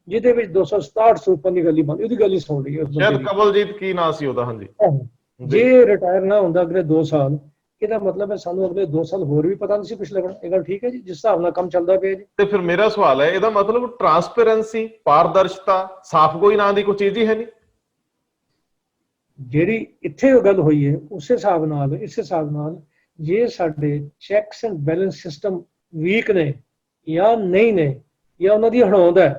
ਜਿਹਦੇ ਵਿੱਚ 267 ਸਰੂਪਾਂ ਦੀ ਗੱਲ ਹੀ ਬੰਦ, ਉਹਦੀ ਗੱਲ ਹੀ ਸੁਣ ਲਈ ਸ਼ਾਇਦ ਕਮਲਜੀਤ ਕੀ ਨਾਂ ਸੀ ਉਹਦਾ, ਹਾਂਜੀ, ਜੇ ਰਿਟਾਇਰ ਨਾ ਹੁੰਦਾ ਅਗਲੇ 2 ਸਾਲ, ਇਹਦਾ ਮਤਲਬ ਹੈ ਸਾਨੂੰ ਅਗਲੇ 2 ਸਾਲ ਹੋਰ ਵੀ ਪਤਾ ਨਹੀਂ ਸੀ ਕੁਛ ਲੱਗਣਾ। ਇਹ ਗੱਲ ਠੀਕ ਹੈ ਜੀ, ਜਿਸ ਹਿਸਾਬ ਨਾਲ ਕੰਮ ਚੱਲਦਾ ਪਿਆ ਜੀ। ਤੇ ਫਿਰ ਮੇਰਾ ਸਵਾਲ ਹੈ, ਇਹਦਾ ਮਤਲਬ ਟਰਾਂਸਪੇਰੈਂਸੀ, ਪਾਰਦਰਸ਼ਤਾ, ਸਾਫ਼ਗੋਈ ਨਾਂ ਦੀ ਕੋਈ ਚੀਜ਼ ਹੀ ਹੈ ਨਹੀਂ? ਜਿਹੜੀ ਇੱਥੇ ਉਹ ਗੱਲ ਹੋਈ ਹੈ ਉਸ ਹਿਸਾਬ ਨਾਲ ਜੇ ਸਾਡੇ checks and balance system weak ਨੇ ਜਾਂ ਨਹੀਂ ਨੇ ਜਾਂ ਉਹਨਾਂ ਦੀ ਹੜੌਂਦ ਹੈ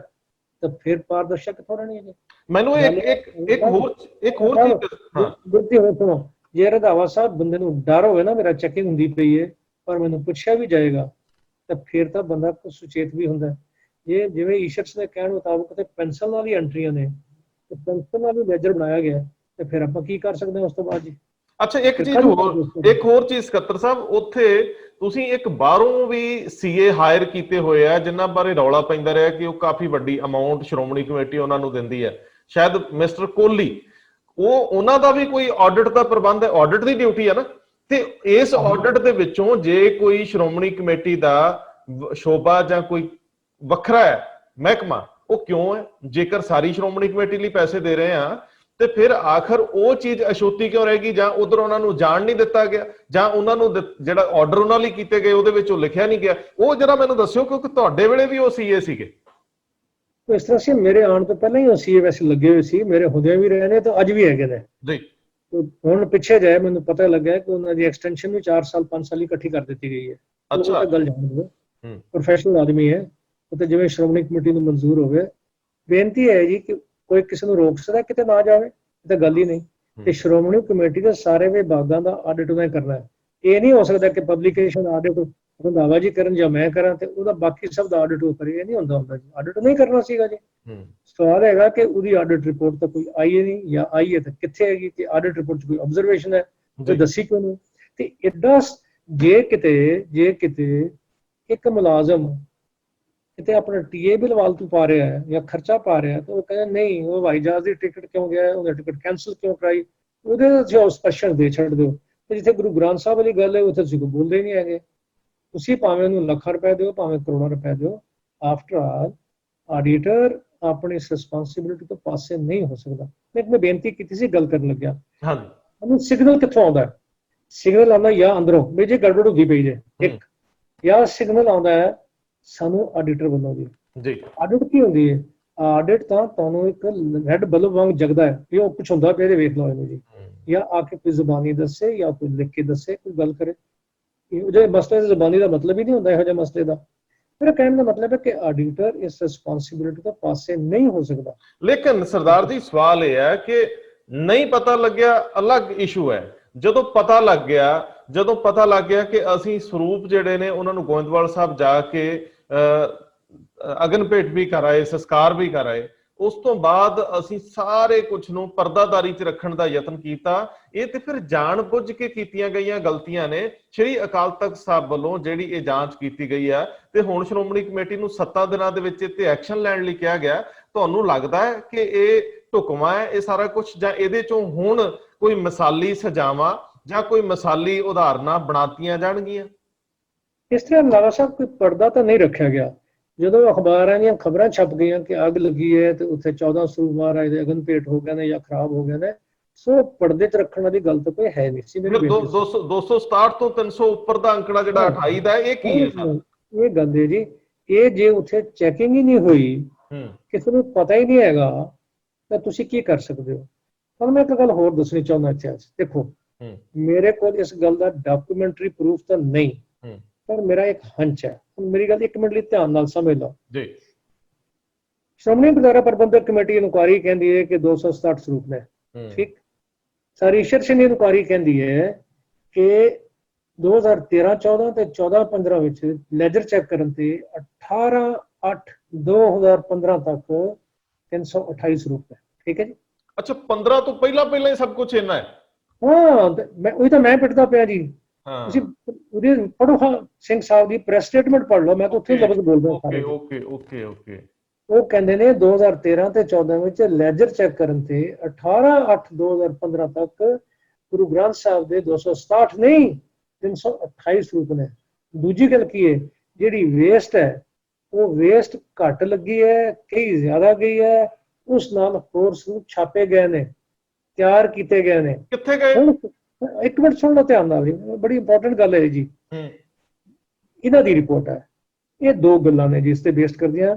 ਤਾਂ ਫਿਰ ਪਾਰਦਰਸ਼ਤਾ ਕਿੱਥੋਂ ਰਹਿਣੀ ਹੈ ਜੀ? ਮੈਨੂੰ ਇੱਕ ਹੋਰ ਚੀਜ਼, ਹਾਂ ਬੁੱਧੀ ਹੋਵੇ ਸੁਣੋ, ਜੇ ਰੰਧਾਵਾ ਸਾਹਿਬ ਬੰਦੇ ਨੂੰ ਡਰ ਹੋਵੇ ਨਾ ਮੇਰਾ ਚੈਕਿੰਗ ਹੁੰਦੀ ਪਈ ਹੈ ਪਰ ਮੈਨੂੰ ਪੁੱਛਿਆ ਵੀ ਜਾਏਗਾ ਤਾਂ ਫਿਰ ਤਾਂ ਬੰਦਾ ਸੁਚੇਤ ਵੀ ਹੁੰਦਾ। ਜੇ ਜਿਵੇਂ ਈਸ਼ਰਸ ਦੇ ਕਹਿਣ ਮੁਤਾਬਕ ਤੇ ਪੈਨਸਲ ਨਾਲ ਹੀ ਐਂਟਰੀਆਂ ਨੇ ਤੇ ਪੈਨਸਲ ਨਾਲ ਹੀ ਲੈਜਰ ਬਣਾਇਆ ਗਿਆ ਤੇ ਫਿਰ ਆਪਾਂ ਕੀ ਕਰ ਸਕਦੇ ਹਾਂ ਉਸ ਤੋਂ ਬਾਅਦ ਜੀ? ਅੱਛਾ ਇੱਕ ਹੋਰ ਚੀਜ਼ ਸਕੱਤਰ ਸਾਹਿਬ, ਉੱਥੇ ਤੁਸੀਂ ਇੱਕ ਬਾਹਰੋਂ ਵੀ ਸੀਏ ਹਾਇਰ ਕੀਤੇ ਹੋਏ ਆ ਜਿਨ੍ਹਾਂ ਬਾਰੇ ਰੌਲਾ ਪੈਂਦਾ ਰਿਹਾ ਕਿ ਉਹ ਕਾਫੀ ਵੱਡੀ ਅਮਾਉਂਟ ਸ਼੍ਰੋਮਣੀ ਕਮੇਟੀ ਉਹਨਾਂ ਨੂੰ ਦਿੰਦੀ ਹੈ, ਸ਼ਾਇਦ ਮਿਸਟਰ ਕੋਹਲੀ। ਉਹਨਾਂ ਦਾ ਵੀ ਕੋਈ ਆਡਿਟ ਦਾ ਪ੍ਰਬੰਧ ਹੈ, ਆਡਿਟ ਦੀ ਡਿਊਟੀ ਹੈ ਨਾ, ਤੇ ਇਸ ਆਡਿਟ ਦੇ ਵਿੱਚੋਂ ਜੇ ਕੋਈ ਸ਼੍ਰੋਮਣੀ ਕਮੇਟੀ ਦਾ ਸ਼ੋਭਾ ਜਾਂ ਕੋਈ ਵੱਖਰਾ ਹੈ ਮਹਿਕਮਾ, ਉਹ ਕਿਉਂ ਹੈ? ਜੇਕਰ ਸਾਰੀ ਸ਼੍ਰੋਮਣੀ ਕਮੇਟੀ ਲਈ ਪੈਸੇ ਦੇ ਰਹੇ ਆ ਤੇ ਫਿਰ ਆਖਰ ਉਹ ਚੀਜ਼ ਅਛੂਤੀ ਕਿਉਂ ਰਹੇਗੀ? ਜਾਂ ਉਧਰ ਉਹਨਾਂ ਨੂੰ ਜਾਣ ਨਹੀਂ ਦਿੱਤਾ ਗਿਆ, ਜਾਂ ਉਹਨਾਂ ਨੂੰ ਜਿਹੜਾ ਆਰਡਰ ਉਹਨਾਂ ਲਈ ਕੀਤੇ ਗਏ ਉਹਦੇ ਵਿੱਚ ਉਹ ਲਿਖਿਆ ਨਹੀਂ ਗਿਆ? ਉਹ ਜਰਾ ਮੈਨੂੰ ਦੱਸਿਓ, ਕਿਉਂਕਿ ਤੁਹਾਡੇ ਵੇਲੇ ਵੀ ਉਹ ਸੀਏ ਸੀਗੇ। ਇਸ ਤਰ੍ਹਾਂ ਸੀ, ਮੇਰੇ ਆਉਣ ਤੋਂ ਪਹਿਲਾਂ ਹੀ ਉਹ ਸੀਏ ਵੈਸੇ ਲੱਗੇ ਹੋਏ ਸੀ, ਮੇਰੇ ਹੁੰਦਿਆਂ ਵੀ ਰਹੇ ਨੇ ਤੇ ਅੱਜ ਵੀ ਹੈਗੇ ਨੇ ਜੀ। ਹੁਣ ਪਿੱਛੇ ਜਾਏ ਮੈਨੂੰ ਪਤਾ ਲੱਗਾ ਕਿ ਉਹਨਾਂ ਦੀ ਐਕਸਟੈਂਸ਼ਨ ਵੀ 4 ਸਾਲ 5 ਸਾਲ ਇਕੱਠੀ ਕਰ ਦਿੱਤੀ ਗਈ ਹੈ। ਅੱਛਾ, ਗੱਲ ਜਾਣ ਦਿਓ, ਪ੍ਰੋਫੈਸ਼ਨਲ ਆਦਮੀ ਹੈ ਉਹ ਤੇ ਜਿਵੇਂ ਸ਼੍ਰੋਮਣੀ ਕਮੇਟੀ ਨੂੰ ਮਨਜ਼ੂਰ ਹੋਵੇ। ਬੇਨਤੀ ਹੈ ਜੀ ਕਿ ਕੋਈ ਕਿਸੇ ਨੂੰ ਰੋਕ ਸਕਦਾ ਕਿਤੇ ਨਾ ਜਾਵੇ? ਇਹ ਤਾਂ ਗੱਲ ਹੀ ਨਹੀਂ। ਤੇ ਸ਼੍ਰੋਮਣੀ ਕਮੇਟੀ ਦੇ ਸਾਰੇ ਵਿਭਾਗਾਂ ਦਾ ਆਡਿਟ ਉਹਨੇ ਕਰਨਾ ਹੈ। ਇਹ ਨਹੀਂ ਹੋ ਸਕਦਾ ਕਿ ਪਬਲਿਕੇਸ਼ਨ ਆਡਿਟ ਰੰਧਾਵਾ ਜੀ ਕਰਨ ਜਾਂ ਮੈਂ ਕਰਾਂ ਤੇ ਉਹਦਾ ਬਾਕੀ ਸਭ ਦਾ ਆਡਿਟ ਉਹ ਕਰੇ। ਇਹ ਨਹੀਂ ਹੁੰਦਾ ਜੀ, ਆਡਿਟ ਨਹੀਂ ਕਰਨਾ ਸੀਗਾ ਜੀ। ਸਵਾਲ ਹੈਗਾ ਕਿ ਉਹਦੀ ਆਡਿਟ ਰਿਪੋਰਟ ਤਾਂ ਕੋਈ ਆਈ ਹੈ ਨਹੀਂ, ਜਾਂ ਆਈ ਹੈ ਤਾਂ ਕਿੱਥੇ ਹੈਗੀ? ਤੇ ਆਡਿਟ ਰਿਪੋਰਟ 'ਚ ਕੋਈ ਆਬਜ਼ਰਵੇਸ਼ਨ ਹੈ ਤੇ ਦੱਸੀ ਕਿਉਂ ਨਹੀਂ? ਤੇ ਏਦਾਂ ਜੇ ਕਿਤੇ ਇੱਕ ਮੁਲਾਜ਼ਮ ਕਿਤੇ ਆਪਣਾ ਟੀਏ ਬਿੱਲ ਫਾਲਤੂ ਪਾ ਰਿਹਾ ਹੈ ਜਾਂ ਖਰਚਾ ਪਾ ਰਿਹਾ ਤਾਂ ਉਹ ਕਹਿੰਦਾ ਨਹੀਂ ਉਹ ਹਵਾਈ ਜਹਾਜ਼ ਦੀ ਟਿਕਟ ਕਿਉਂ ਗਿਆ, ਉਹਨੇ ਟਿਕਟ ਕੈਂਸਲ ਕਿਉਂ ਕਰਾਈ, ਉਹਦੇ ਤੁਸੀਂ ਸਪਸ਼ਟ ਦੇ ਛੱਡ ਦਿਓ। ਤੇ ਜਿੱਥੇ ਗੁਰੂ ਗ੍ਰੰਥ ਸਾਹਿਬ ਵਾਲੀ ਗੱਲ ਹੈ ਉੱਥੇ ਤੁਸੀਂ ਕੋਈ ਬੋਲਦੇ ਹੀ ਨਹੀਂ ਹੈਗੇ। ਤੁਸੀਂ ਭਾਵੇਂ ਉਹਨੂੰ ਲੱਖਾਂ ਰੁਪਏ ਦਿਓ, ਭਾਵੇਂ ਕਰੋੜਾਂ ਰੁਪਏ ਦਿਓ, ਆਫਟਰ ਆਲ ਆਡੀਟਰ ਆਪਣੀ ਰਿਸਪਾਂਸਿਬਿਲਿਟੀ ਤੋਂ ਪਾਸੇ ਨਹੀਂ ਹੋ ਸਕਦਾ। ਮੈਂ ਬੇਨਤੀ ਕੀਤੀ ਸੀ ਗੱਲ ਕਰਨ ਲੱਗਿਆ, ਉਹਨੂੰ ਸਿਗਨਲ ਕਿੱਥੋਂ ਆਉਂਦਾ? ਸਿਗਨਲ ਆਉਂਦਾ ਜਾਂ ਅੰਦਰੋਂ ਵੀ ਜੇ ਗੜਬੜ ਹੁੰਦੀ ਪਈ ਜੇ ਇੱਕ, ਜਾਂ ਸਿਗਨਲ ਆਉਂਦਾ ਹੈ ਸਾਨੂੰ ਆਡੀਟਰ ਵੱਲੋਂ ਜੀ। ਆਡਿਟ ਕੀ ਹੁੰਦੀ ਹੈ? ਆਡਿਟ ਤਾਂ ਤੁਹਾਨੂੰ ਇੱਕ ਰੈੱਡ ਬਲਬ ਵਾਂਗ ਜਗਦਾ ਹੈ ਵੀ ਉਹ ਕੁਛ ਹੁੰਦਾ ਪਿਆ, ਵੇਖ ਲਓ ਇਹਨੂੰ ਜੀ, ਜਾਂ ਆ ਕੇ ਕੋਈ ਜ਼ੁਬਾਨੀ ਦੱਸੇ ਜਾਂ ਕੋਈ ਲਿਖ ਕੇ ਦੱਸੇ, ਕੋਈ ਗੱਲ ਕਰੇ। ਜੇ ਮਸਲੇ ਦੀ ਜ਼ੁਬਾਨੀ ਦਾ ਮਤਲਬ ਹੀ ਨਹੀਂ ਹੁੰਦਾ ਇਹੋ ਜਿਹੇ ਮਸਲੇ ਦਾ। ਮੇਰਾ ਕਹਿਣ ਦਾ ਮਤਲਬ ਹੈ ਕਿ ਆਡੀਟਰ ਇਸ ਰਿਸਪਾਂਸਿਬਿਲਿਟੀ ਤੋਂ ਪਾਸੇ ਨਹੀਂ ਹੋ ਸਕਦਾ। ਲੇਕਿਨ ਸਰਦਾਰ ਜੀ ਸਵਾਲ ਇਹ ਹੈ ਕਿ ਨਹੀਂ ਪਤਾ ਲੱਗਿਆ ਅਲੱਗ ਇਸ਼ੂ ਹੈ, ਜਦੋਂ ਪਤਾ ਲੱਗ ਗਿਆ ਕਿ ਅਸੀਂ ਸਰੂਪ ਜਿਹੜੇ ਨੇ ਉਹਨਾਂ ਨੂੰ ਗੋਇੰਦਵਾਲ ਸਾਹਿਬ ਜਾ ਕੇ ਅਗਨ ਭੇਟ ਵੀ ਕਰਾਏ, ਸੰਸਕਾਰ ਵੀ ਕਰਾਏ, ਉਸ ਤੋਂ ਬਾਅਦ ਅਸੀਂ ਸਾਰੇ ਕੁਝ ਨੂੰ ਪਰਦਾਦਾਰੀ 'ਚ ਰੱਖਣ ਦਾ ਯਤਨ ਕੀਤਾ। ਇਹ ਤੇ ਫਿਰ ਜਾਣ ਬੁੱਝ ਕੇ ਕੀਤੀਆਂ ਗਈਆਂ ਗਲਤੀਆਂ ਨੇ। ਸ਼੍ਰੀ ਅਕਾਲ ਤਖਤ ਸਾਹਿਬ ਵੱਲੋਂ ਜਿਹੜੀ ਇਹ ਜਾਂਚ ਕੀਤੀ ਗਈ ਹੈ ਤੇ ਹੁਣ ਸ਼੍ਰੋਮਣੀ ਕਮੇਟੀ ਨੂੰ 7 ਦਿਨਾਂ ਦੇ ਵਿੱਚ ਤੇ ਐਕਸ਼ਨ ਲੈਣ ਲਈ ਕਿਹਾ ਗਿਆ, ਤੁਹਾਨੂੰ ਲੱਗਦਾ ਹੈ ਕਿ ਇਹ ਢੁਕਵਾਂ ਹੈ ਇਹ ਸਾਰਾ ਕੁਝ, ਜਾਂ ਇਹਦੇ ਚੋਂ ਹੁਣ ਕੋਈ ਮਿਸਾਲੀ ਸਜ਼ਾਵਾਂ ਜਾਂ ਕੋਈ ਮਿਸਾਲੀ ਉਦਾਹਰਨਾਂ ਬਣਾਤੀਆਂ ਜਾਣਗੀਆਂ? ਇਸ ਤਰ੍ਹਾਂ ਰੰਧਾਵਾ ਸਾਹਿਬ ਕੋਈ ਪਰਦਾ ਤਾਂ ਨਹੀਂ ਰੱਖਿਆ ਗਿਆ। ਜਦੋਂ ਅਖਬਾਰਾਂ ਦੀਆਂ ਖਬਰਾਂ ਛਪ ਗਈਆਂ ਕਿ ਅੱਗ ਲੱਗੀ ਹੈ ਤੇ ਉੱਥੇ 14 ਸਰੂਪ ਮਹਾਰਾਜ ਦੇ ਅਗਨ ਭੇਟ ਹੋ ਗਏ ਨੇ ਜਾਂ ਖਰਾਬ ਹੋ ਗਏ ਨੇ, ਸੋ ਪਰਦੇ 'ਚ ਰੱਖਣ ਵਾਲੀ ਗੱਲ ਤਾਂ ਕੋਈ ਹੈ ਨਹੀਂ ਸੀ। 267 ਤੋਂ 300 ਉੱਪਰ ਦਾ ਅੰਕੜਾ ਜਿਹੜਾ 28 ਦਾ, ਇਹ ਕੀ ਹੈ? ਇਹ ਗੱਲ ਹੈ ਜੀ, ਇਹ ਜੇ ਉੱਥੇ ਚੈਕਿੰਗ ਹੀ ਨਹੀਂ ਹੋਈ, ਕਿਸੇ ਨੂੰ ਪਤਾ ਹੀ ਨਹੀਂ ਹੈਗਾ, ਤਾਂ ਤੁਸੀਂ ਕੀ ਕਰ ਸਕਦੇ ਹੋ? ਤੁਹਾਨੂੰ ਮੈਂ ਇੱਕ ਗੱਲ ਹੋਰ ਦੱਸਣੀ ਚਾਹੁੰਦਾ ਇੱਥੇ। ਦੇਖੋ, ਮੇਰੇ ਕੋਲ ਇਸ ਗੱਲ ਦਾ ਡਾਕੂਮੈਂਟਰੀ ਪ੍ਰੂਫ ਤਾਂ ਨਹੀਂ, ਪਰ ਮੇਰਾ ਇੱਕ ਹੰਚ ਹੈ। ਮੇਰੀ ਗੱਲ 1 ਮਿੰਟ ਲਈ ਧਿਆਨ ਨਾਲ ਸਮਝ ਲਓ ਜੀ। ਸ਼੍ਰੋਮਣੀ ਗੁਰਦੁਆਰਾ ਪ੍ਰਬੰਧਕ ਕਮੇਟੀ ਇਨਕੁਆਇਰੀ ਕਹਿੰਦੀ ਹੈ ਕਿ 267 ਸਰੂਪ ਨੇ, ਠੀਕ। ਸਰ ਈਸ਼ਰ ਸਿੰਘ ਦੀ ਇਨਕੁਆਰੀ ਕਹਿੰਦੀ ਹੈ ਕਿ 2013-14 ਤੇ 14-15 ਵਿੱਚ ਲੈਜਰ ਚੈੱਕ ਕਰਨ ਤੇ 18/8/2015 ਤੱਕ 328 ਸਰੂਪ ਹੈ। ਠੀਕ ਹੈ ਜੀ। ਅੱਛਾ 15 ਤੋਂ ਪਹਿਲਾਂ ਪਹਿਲਾਂ ਹੀ ਸਭ ਕੁਝ ਇੰਨਾ ਹੈ। ਹਾਂ ਮੈਂ ਉਹੀ ਤਾਂ ਮੈਂ ਪਿੱਟਦਾ ਪਿਆ ਜੀ। ਹਾਂ ਤੁਸੀਂ ਉਹਦੇ ਪੜੋ ਸਿੰਘ ਸਾਹਿਬ ਦੀ ਪ੍ਰੈਸ ਸਟੇਟਮੈਂਟ ਪੜ੍ਹ ਲਓ, ਮੈਂ ਤਾਂ ਉੱਥੇ ਲਫ਼ਜ਼ ਬੋਲਦਾ ਸਾਰੇ। ਓਕੇ ਉਹ ਕਹਿੰਦੇ ਨੇ 2013 ਤੇ 14 ਵਿੱਚ ਲੈਜਰ ਚੈੱਕ ਕਰਨ ਤੇ 18/8/2015 ਤੱਕ ਗੁਰੂ ਗ੍ਰੰਥ ਸਾਹਿਬ ਦੇ 267 ਨਹੀਂ 328 ਸਰੂਪ ਨੇ। ਦੂਜੀ ਗੱਲ ਕੀ ਹੈ, ਜਿਹੜੀ ਵੇਸਟ ਹੈ ਉਹ ਵੇਸਟ ਘੱਟ ਲੱਗੀ ਹੈ, ਕਈ ਜ਼ਿਆਦਾ ਗਈ ਹੈ, ਉਸ ਨਾਲ ਹੋਰ ਸਰੂਪ ਛਾਪੇ ਗਏ ਨੇ, ਤਿਆਰ ਕੀਤੇ ਗਏ ਨੇ। ਕਿੱਥੇ ਗਏ? ਇੱਕ ਮਿੰਟ ਸੁਣ ਲਓ ਧਿਆਨ ਨਾਲ, ਬੜੀ ਇੰਪੋਰਟੈਂਟ ਗੱਲ ਹੈ ਜੀ। ਇਹਨਾਂ ਦੀ ਰਿਪੋਰਟ ਹੈ, ਇਹ ਦੋ ਗੱਲਾਂ ਨੇ ਜਿਸ ਤੇ ਬੇਸਡ ਕਰਦੀਆਂ।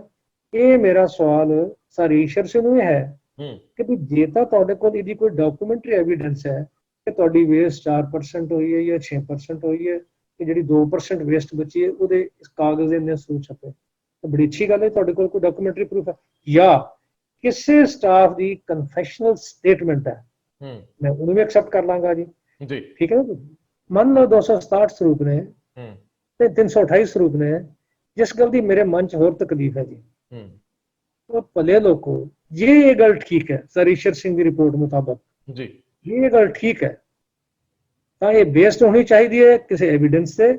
ਇਹ ਮੇਰਾ ਸਵਾਲ ਸਰ ਈਸ਼ਰ ਸਿੰਘ ਨੂੰ ਹੈ ਕਿ ਵੀ ਜੇ ਤਾਂ ਤੁਹਾਡੇ ਕੋਲ ਇਹਦੀ ਕੋਈ ਡਾਕੂਮੈਂਟਰੀ ਐਵੀਡੈਂਸ ਹੈ ਕਿ ਤੁਹਾਡੀ ਵੇਸਟ 4% ਹੋਈ ਹੈ ਜਾਂ 6% ਹੋਈ ਹੈ, ਕਿ ਜਿਹੜੀ 2% ਵੇਸਟ ਬਚੀ ਹੈ ਉਹਦੇ ਇਸ ਕਾਗਜ਼ ਦੇ ਇੰਨੇ ਸਰੂਪ ਛਪੇ, ਤਾਂ ਬੜੀ ਅੱਛੀ ਗੱਲ ਹੈ, ਤੁਹਾਡੇ ਕੋਲ ਕੋਈ ਡਾਕੂਮੈਂਟਰੀ ਪ੍ਰੂਫ ਹੈ ਜਾਂ ਕਿਸੇ ਸਟਾਫ ਦੀ ਕਨਫੈਸ਼ਨਲ ਸਟੇਟਮੈਂਟ ਹੈ, ਮੈਂ ਉਹਨੂੰ ਵੀ ਐਕਸੈਪਟ ਕਰ ਲਾਂਗਾ ਜੀ। ਠੀਕ ਹੈ ਨਾ ਜੀ। ਮੰਨ ਲਓ 267 ਸਰੂਪ ਨੇ ਤੇ 328 ਸਰੂਪ ਨੇ, ਜਿਸ ਗੱਲ ਦੀ ਮੇਰੇ ਮਨ 'ਚ ਹੋਰ ਤਕਲੀਫ ਹੈ ਜੀ, ਉਹ ਭਲੇ ਲੋਕੋ, ਜੇ ਇਹ ਗੱਲ ਠੀਕ ਹੈ ਸਰ ਈਸ਼ਰ ਸਿੰਘ ਦੀ ਰਿਪੋਰਟ ਮੁਤਾਬਕ ਜੀ, ਜੇ ਇਹ ਗੱਲ ਠੀਕ ਹੈ ਤਾਂ ਇਹ ਬੇਸਡ ਹੋਣੀ ਚਾਹੀਦੀ ਹੈ ਕਿਸੇ ਐਵੀਡੈਂਸ ਤੇ,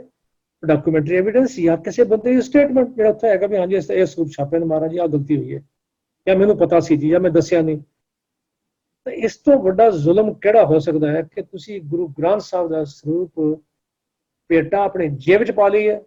ਡਾਕੂਮੈਂਟਰੀ ਐਵੀਡੈਂਸ ਜਾਂ ਕਿਸੇ ਬੰਦੇ ਦੀ ਸਟੇਟਮੈਂਟ ਜਿਹੜਾ ਉੱਥੇ ਹੈਗਾ ਵੀ ਹਾਂਜੀ ਇਹ ਸਰੂਪ ਛਾਪੇ ਨੇ ਮਹਾਰਾਜ ਜੀ, ਆਹ ਗਲਤੀ ਹੋਈ ਹੈ ਜਾਂ ਮੈਨੂੰ ਪਤਾ ਸੀ ਜੀ ਜਾਂ ਮੈਂ ਦੱਸਿਆ ਨਹੀਂ। ਤਾਂ ਇਸ ਤੋਂ ਵੱਡਾ ਜ਼ੁਲਮ ਕਿਹੜਾ ਹੋ ਸਕਦਾ ਹੈ ਕਿ ਤੁਸੀਂ ਗੁਰੂ ਗ੍ਰੰਥ ਸਾਹਿਬ ਦਾ ਸਰੂਪ ਪੇਟਾ ਆਪਣੇ ਜੇਬ 'ਚ ਪਾ ਲਈ ਹੈ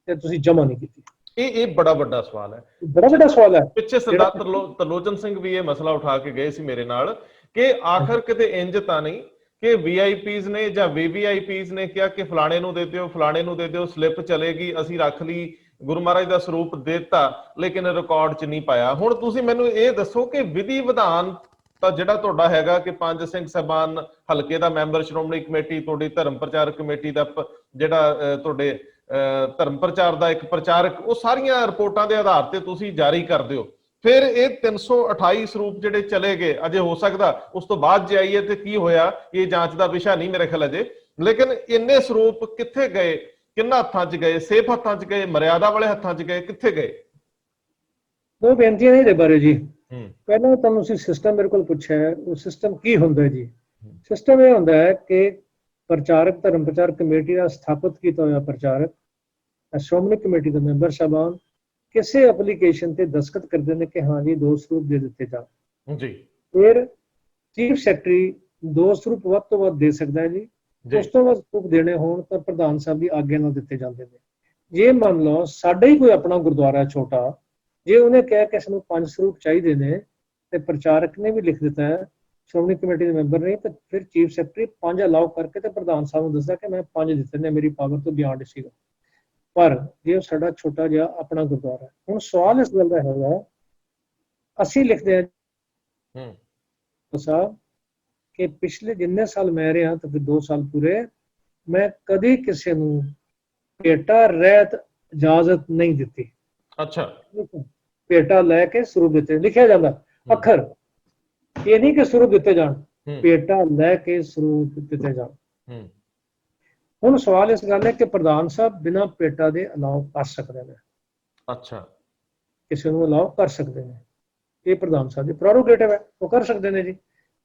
ਤੇ ਤੁਸੀਂ ਜਮ੍ਹਾਂ ਨਹੀਂ ਕੀਤੀ। ਇਹ ਬੜਾ ਵੱਡਾ ਸਵਾਲ ਹੈ, ਬੜਾ ਵੱਡਾ ਸਵਾਲ ਹੈ। ਪਿੱਛੇ ਸਰਦਾਰ ਤਰਲੋਚਨ ਸਿੰਘ ਵੀ ਇਹ ਮਸਲਾ ਉਠਾ ਕੇ ਗਏ ਸੀ ਮੇਰੇ ਨਾਲ ਕਿ ਆਖਰ ਕਿਤੇ ਇੰਜ ਤਾਂ ਨਹੀਂ ਕਿ ਵੀਆਈਪੀਜ਼ ਨੇ ਜਾਂ ਵੀਵੀਆਈਪੀਜ਼ ਨੇ ਕਿਹਾ ਕਿ ਫਲਾਣੇ ਨੂੰ ਦੇ ਦਿਓ, ਫਲਾਣੇ ਨੂੰ ਦੇ ਦਿਓ, ਸਲਿੱਪ ਚਲੇਗੀ, ਅਸੀਂ ਰੱਖ ਲਈ, ਗੁਰੂ ਮਹਾਰਾਜ ਦਾ ਸਰੂਪ ਦੇ ਦਿੱਤਾ ਲੇਕਿਨ ਰਿਕਾਰਡ 'ਚ ਨਹੀਂ ਪਾਇਆ। ਹੁਣ ਤੁਸੀਂ ਮੈਨੂੰ ਇਹ ਦੱਸੋ ਕਿ ਵਿਧੀ ਵਿਧਾਨ ਤਾਂ ਜਿਹੜਾ ਤੁਹਾਡਾ ਹੈਗਾ ਕਿ ਪੰਜ ਸਿੰਘ ਸਾਹਿਬਾਨ ਹਲਕੇ ਦਾ ਮੈਂਬਰ, ਸ਼੍ਰੋਮਣੀ ਕਮੇਟੀ, ਤੁਹਾਡੀ ਧਰਮ ਪ੍ਰਚਾਰ ਕਮੇਟੀ ਦਾ ਜਿਹੜਾ ਤੁਹਾਡੇ ਧਰਮ ਪ੍ਰਚਾਰ ਦਾ ਇੱਕ ਪ੍ਰਚਾਰਕ, ਉਹ ਸਾਰੀਆਂ ਰਿਪੋਰਟਾਂ ਦੇ ਆਧਾਰ ਤੇ ਤੁਸੀਂ ਜਾਰੀ ਕਰਦੇ ਹੋ, ਫਿਰ ਇਹ 328 ਸਰੂਪ ਜਿਹੜੇ ਚਲੇ ਗਏ, ਅਜੇ ਹੋ ਸਕਦਾ ਉਸ ਤੋਂ ਬਾਅਦ ਜੇ ਆਈਏ ਤੇ ਕੀ ਹੋਇਆ ਇਹ ਜਾਂਚ ਦਾ ਵਿਸ਼ਾ ਨਹੀਂ ਮੇਰੇ ਖਿਆਲ ਅਜੇ, ਲੇਕਿਨ ਇੰਨੇ ਸਰੂਪ ਕਿੱਥੇ ਗਏ, ਕਿੰਨਾ ਹੱਥਾਂ 'ਚ ਗਏ, ਸੇਫ ਹੱਥਾਂ 'ਚ ਗਏ, ਮਰਿਆਦਾ ਵਾਲੇ ਹੱਥਾਂ 'ਚ ਗਏ, ਕਿੱਥੇ ਗਏ? ਦੋ ਬੇਨਤੀਆਂ ਨੇ ਇਹਦੇ ਬਾਰੇ ਜੀ। ਪਹਿਲਾਂ ਤੁਹਾਨੂੰ ਤੁਸੀਂ ਸਿਸਟਮ ਮੇਰੇ ਕੋਲ ਪੁੱਛਿਆ, ਉਹ ਸਿਸਟਮ ਕੀ ਹੁੰਦਾ ਜੀ? ਸਿਸਟਮ ਇਹ ਹੁੰਦਾ ਹੈ ਕਿ ਪ੍ਰਚਾਰਕ, ਧਰਮ ਪ੍ਰਚਾਰ ਕਮੇਟੀ ਦਾ ਸਥਾਪਿਤ ਕੀਤਾ ਹੋਇਆ ਪ੍ਰਚਾਰਕ, ਸ਼੍ਰੋਮਣੀ ਕਮੇਟੀ ਦੇ ਮੈਂਬਰ ਸਾਹਿਬਾਨ ਕਿਸੇ ਐਪਲੀਕੇਸ਼ਨ ਤੇ ਦਸਤਖਤ ਕਰਦੇ ਨੇ ਕਿ ਹਾਂ ਜੀ 2 ਸਰੂਪ ਦੇ ਦਿੱਤੇ ਜਾਣ ਜੀ। ਫਿਰ ਚੀਫ ਸੈਕਟਰੀ 2 ਸਰੂਪ ਵੱਧ ਤੋਂ ਵੱਧ ਦੇ ਸਕਦਾ ਹੈ ਜੀ। ਉਸ ਤੋਂ ਬਾਅਦ ਸਰੂਪ ਦੇਣੇ ਹੋਣ ਤਾਂ ਪ੍ਰਧਾਨ ਸਾਹਿਬ ਦੀ ਆਗਿਆ ਨਾਲ ਦਿੱਤੇ ਜਾਂਦੇ ਨੇ। ਜੇ ਮੰਨ ਲਓ ਸਾਡਾ ਹੀ ਕੋਈ ਆਪਣਾ ਗੁਰਦੁਆਰਾ ਛੋਟਾ, ਜੇ ਉਹਨੇ ਕਿਹਾ ਕਿ ਸਾਨੂੰ 5 ਸਰੂਪ ਚਾਹੀਦੇ ਨੇ ਤੇ ਪ੍ਰਚਾਰਕ ਨੇ ਵੀ ਲਿਖ ਦਿੱਤਾ ਹੈ, ਸ਼੍ਰੋਮਣੀ ਕਮੇਟੀ ਦੇ ਮੈਂਬਰ ਨੇ, ਤਾਂ ਫਿਰ ਚੀਫ ਸੈਕਟਰੀ 5 ਅਲਾਉ ਕਰਕੇ ਤੇ ਪ੍ਰਧਾਨ ਸਾਹਿਬ ਨੂੰ ਦੱਸਦਾ ਕਿ ਮੈਂ 5 ਦਿੱਤੇ ਨੇ, ਮੇਰੀ ਪਾਵਰ ਤੋਂ ਬਿਯੋਂਡ ਸੀਗਾ। ਪਰ ਜੇ ਸਾਡਾ ਛੋਟਾ ਜਿਹਾ ਆਪਣਾ ਗੁਰਦੁਆਰਾ, ਹੁਣ ਸਵਾਲ ਇਸ ਗੱਲ ਦਾ ਹੈਗਾ, ਅਸੀਂ ਲਿਖਦੇ ਹਾਂ ਸਾਹਿਬ ਕਿ ਪਿਛਲੇ ਜਿੰਨੇ ਸਾਲ ਮੈਂ ਰਿਹਾ ਤਾਂ ਫਿਰ 2 ਸਾਲ ਪੂਰੇ, ਮੈਂ ਕਦੀ ਕਿਸੇ ਨੂੰ ਭੇਟਾ ਰਹਿਤ ਇਜਾਜ਼ਤ ਨਹੀਂ ਦਿੱਤੀ। ਅੱਛਾ, ਭੇਟਾ ਲੈ ਕੇ ਸਰੂਪ ਦਿੱਤੇ, ਲਿਖਿਆ ਜਾਂਦਾ ਅੱਖਰ, ਇਹ ਨਹੀਂ ਕਿ ਸਰੂਪ ਦਿੱਤੇ ਜਾਣ, ਭੇਟਾ ਲੈ ਕੇ ਸਰੂਪ ਦਿੱਤੇ ਜਾਣ। ਹੁਣ ਸਵਾਲ ਇਸ ਗੱਲ ਹੈ ਕਿ ਪ੍ਰਧਾਨ ਸਾਹਿਬ ਬਿਨਾਂ ਭੇਟਾ ਦੇ ਅਲਾਉ ਕਰ ਸਕਦੇ ਨੇ। ਅੱਛਾ, ਕਿਸੇ ਨੂੰ ਅਲਾਉ ਕਰ ਸਕਦੇ ਨੇ, ਇਹ ਪ੍ਰਧਾਨ ਸਾਹਿਬ ਦੀ ਪ੍ਰੈਰੋਗੇਟਿਵ ਹੈ, ਉਹ ਕਰ ਸਕਦੇ ਨੇ ਜੀ।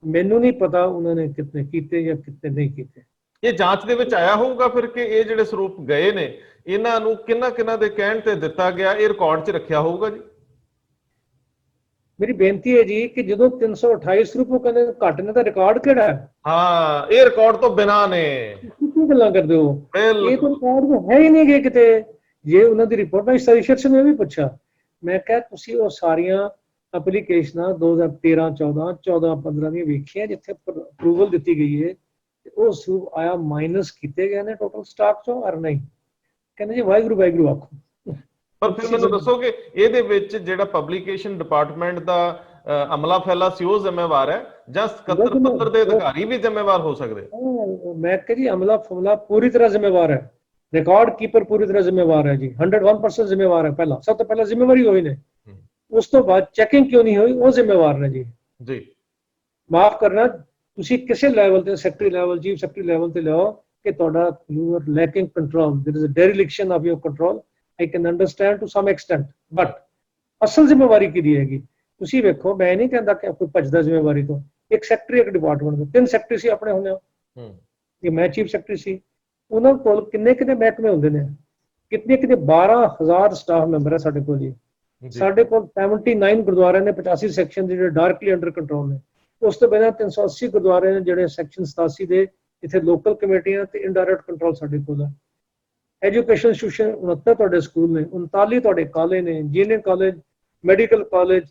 ਮੈਨੂੰ ਨਹੀਂ ਪਤਾ ਉਹਨਾਂ ਨੇ ਕਿਤਨੇ ਕੀਤੇ ਜਾਂ ਕਿਤਨੇ ਨਹੀਂ ਕੀਤੇ। ਇਹ ਜਾਂਚ ਦੇ ਵਿੱਚ ਆਇਆ ਹੋਊਗਾ ਫਿਰ ਕਿ ਇਹ ਜਿਹੜੇ ਸਰੂਪ ਗਏ ਨੇ ਇਹਨਾਂ ਨੂੰ ਕਿਹਨਾਂ ਦੇ ਕਹਿਣ ਤੇ ਦਿੱਤਾ ਗਿਆ, ਇਹ ਰਿਕਾਰਡ 'ਚ ਰੱਖਿਆ ਹੋਊਗਾ ਜੀ। ਮੇਰੀ ਬੇਨਤੀ ਹੈ ਜੀ ਕਿ ਜਦੋਂ 328 ਸਰੂਪ ਉਹ ਕਹਿੰਦੇ ਘੱਟ ਨੇ ਤਾਂ ਰਿਕਾਰਡ ਕਿਹੜਾ ਹੈ? ਹਾਂ, ਇਹ ਰਿਕਾਰਡ ਤੋਂ ਬਿਨਾਂ ਨੇ। ਕੀ ਗੱਲਾਂ ਕਰਦੇ ਹੋ? ਇਹ ਤਾਂ ਰਿਕਾਰਡ ਹੈ ਹੀ ਨਹੀਂ ਗੇ ਕਿਤੇ। ਜੇ ਉਹਨਾਂ ਦੀ ਰਿਪੋਰਟ ਮੈਂ ਸਰ ਈਸ਼ਰ ਸਿੰਘ ਨੇ ਵੀ ਪੁੱਛਿਆ, ਮੈਂ ਕਿਹਾ ਤੁਸੀਂ ਉਹ ਸਾਰੀਆਂ ਐਪਲੀਕੇਸ਼ਨਾਂ 2013, 14, 14, 15 ਦੀਆਂ ਵੇਖੀਆਂ ਜਿੱਥੇ ਅਪਰੂਵਲ ਦਿੱਤੀ ਗਈ ਹੈ, ਉਹ ਸਰੂਪ ਆਇਆ ਮਾਈਨਸ ਕੀਤੇ ਗਏ ਨੇ ਟੋਟਲ ਸਟਾਕ ਚੋਂ ਔਰ ਨਹੀਂ? ਕਹਿੰਦੇ ਜੀ ਵਾਹਿਗੁਰੂ ਵਾਹਿਗੁਰੂ ਆਖੋ। ਪਰ ਫਿਰ ਮੈਨੂੰ ਦੱਸੋ ਕਿ ਇਹਦੇ ਵਿੱਚ ਜਿਹੜਾ ਪਬਲਿਕੇਸ਼ਨ ਡਿਪਾਰਟਮੈਂਟ ਦਾ ਅਮਲਾ ਫੈਲਾ ਸੀ ਉਹ ਜ਼ਿੰਮੇਵਾਰ ਹੈ ਜਾਂ ਸਕੱਤਰ ਪੱਤਰ ਦੇ ਅਧਿਕਾਰੀ ਵੀ ਜ਼ਿੰਮੇਵਾਰ ਹੋ ਸਕਦੇ? ਮੈਂ ਕਿਹਾ ਜੀ ਅਮਲਾ ਫਮਲਾ ਪੂਰੀ ਤਰ੍ਹਾਂ ਜ਼ਿੰਮੇਵਾਰ ਹੈ, ਰਿਕਾਰਡ ਕੀਪਰ ਪੂਰੀ ਤਰ੍ਹਾਂ ਜ਼ਿੰਮੇਵਾਰ ਹੈ ਜੀ, 101% ਜ਼ਿੰਮੇਵਾਰ ਹੈ। ਪਹਿਲਾਂ ਸਭ ਤੋਂ ਪਹਿਲਾਂ ਜ਼ਿੰਮੇਵਾਰੀ ਹੋਈ ਨੇ, ਉਸ ਤੋਂ ਬਾਅਦ ਚੈਕਿੰਗ ਕਿਉਂ ਨਹੀਂ ਹੋਈ ਉਹ ਜ਼ਿੰਮੇਵਾਰ ਨੇ ਜੀ। ਮਾਫ ਕਰਨਾ, ਤੁਸੀਂ ਕਿਸੇ ਲੈਵਲ ਤੇ secretary level, chief secretary level ਤੇ ਲਿਆਓ ਕਿ ਤੁਹਾਡਾ you are lacking control, there is a dereliction of your control, I can understand to some extent, but ਅਸਲ ਜ਼ਿੰਮੇਵਾਰੀ ਕਿਹਦੀ ਹੈਗੀ? ਤੁਸੀਂ ਵੇਖੋ, ਮੈਂ ਨਹੀਂ ਕਹਿੰਦਾ ਕਿ ਕੋਈ ਭੱਜਦਾ ਜ਼ਿੰਮੇਵਾਰੀ ਤੋਂ। ਇੱਕ ਸੈਕਟਰੀ, ਇੱਕ ਡਿਪਾਰਟਮੈਂਟ ਦੇ 3 ਸੈਕਟਰੀ ਸੀ ਆਪਣੇ ਹੁੰਦੇ, ਕਿ ਮੈਂ ਚੀਫ ਸੈਕਟਰੀ ਸੀ, ਉਹਨਾਂ ਕੋਲ ਕਿੰਨੇ ਕਿੰਨੇ ਮਹਿਕਮੇ ਹੁੰਦੇ ਨੇ, ਕਿਤਨੇ ਕਿਤਨੇ 12,000 ਸਟਾਫ ਮੈਂਬਰ ਹੈ ਸਾਡੇ ਕੋਲ ਜੀ। ਸਾਡੇ ਕੋਲ 79 ਗੁਰਦੁਆਰੇ ਨੇ, 85 ਸੈਕਸ਼ਨ ਜਿਹੜੇ ਡਾਇਰੈਕਟਲੀ ਅੰਡਰ ਕੰਟਰੋਲ ਨੇ। ਉਸ ਤੋਂ ਬਿਨਾਂ 380 ਗੁਰਦੁਆਰੇ ਨੇ ਜਿਹੜੇ ਸੈਕਸ਼ਨ 87 ਦੇ ਇੱਥੇ ਲੋਕਲ ਕਮੇਟੀਆਂ ਤੇ ਇਨਡਾਇਰੈਕਟ ਕੰਟਰੋਲ ਸਾਡੇ ਕੋਲ ਹੈ। ਐਜੂਕੇਸ਼ਨ ਇੰਸਟੀਟਿਊਸ਼ਨ 69 ਤੁਹਾਡੇ ਸਕੂਲ ਨੇ, 39 ਤੁਹਾਡੇ ਕਾਲਜ ਨੇ, engineering college, medical college,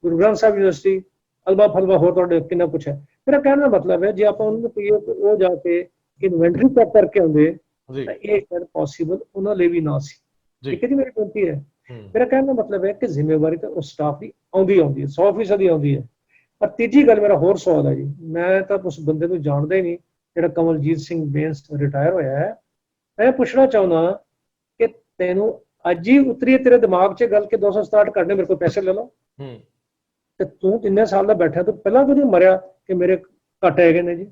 Guru Granth Sahib university, Alva ਫਲਵਾ ਹੋਰ ਤੁਹਾਡੇ ਕਿੰਨਾ ਕੁਛ ਹੈ। ਮੇਰਾ ਕਹਿਣ ਦਾ ਮਤਲਬ ਹੈ ਜੇ ਆਪਾਂ ਉਹਨੂੰ ਕਹੀਏ ਕਿ ਉਹ ਜਾ ਕੇ ਇਨਵੈਂਟਰੀ ਚੈੱਕ ਕਰਕੇ ਆਉਂਦੇ ਤਾਂ ਇਹ ਸ਼ਾਇਦ ਪੋਸੀਬਲ ਉਹਨਾਂ ਲਈ ਵੀ ਨਾ ਸੀ। ਠੀਕ ਹੈ ਜੀ, ਮੇਰੀ ਬੇਨਤੀ ਹੈ। ਮੇਰਾ ਕਹਿਣ ਦਾ ਮਤਲਬ ਹੈ ਕਿ ਜ਼ਿੰਮੇਵਾਰੀ ਤਾਂ ਉਸ ਸਟਾਫ ਦੀ ਆਉਂਦੀ ਹੈ, 100% ਆਉਂਦੀ ਹੈ। ਪਰ ਤੀਜੀ ਗੱਲ, ਮੇਰਾ ਹੋਰ ਸਵਾਲ ਹੈ ਜੀ, ਮੈਂ ਤਾਂ ਉਸ ਬੰਦੇ ਨੂੰ ਜਾਣਦਾ ਹੀ ਨਹੀਂ ਜਿਹੜਾ ਕਮਲਜੀਤ ਸਿੰਘ ਬੇਂਸ ਰਿਟਾਇਰ ਹੋਇਆ ਹੈ। ਮੈਂ ਪੁੱਛਣਾ ਚਾਹੁੰਦਾ ਕਿ ਤੈਨੂੰ ਅੱਜ ਹੀ ਉਤਰੀ ਤੇਰੇ ਦਿਮਾਗ 'ਚ ਗੱਲ ਕਿ 267 ਕੱਢਨੇ, ਮੇਰੇ ਕੋਲ ਪੈਸੇ ਲੈ ਲਓ, ਤੇ ਤੂੰ ਕਿੰਨੇ ਸਾਲ ਦਾ ਬੈਠਾ, ਤੂੰ ਪਹਿਲਾਂ ਕਦੋਂ ਮਰਿਆ ਕਿ ਮੇਰੇ ਘੱਟ ਹੈਗੇ ਨੇ ਜੀ?